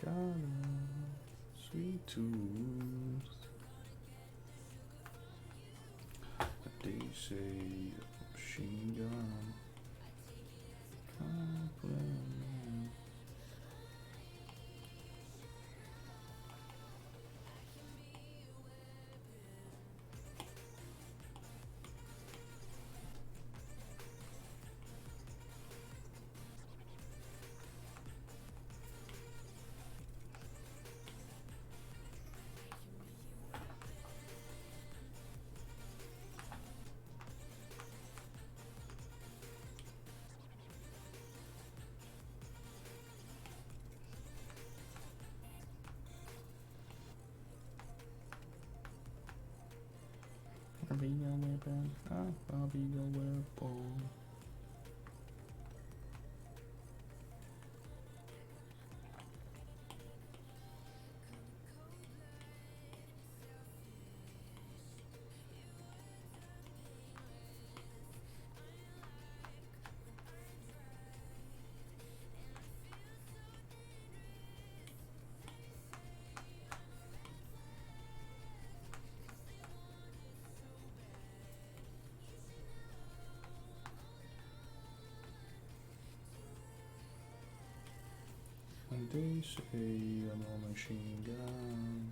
Got a sweet tooth. They say machine gun. I'll be your weapon. I'll be your weapon. When they say I'm a machine gun.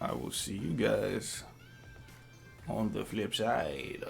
I will see you guys on the flip side.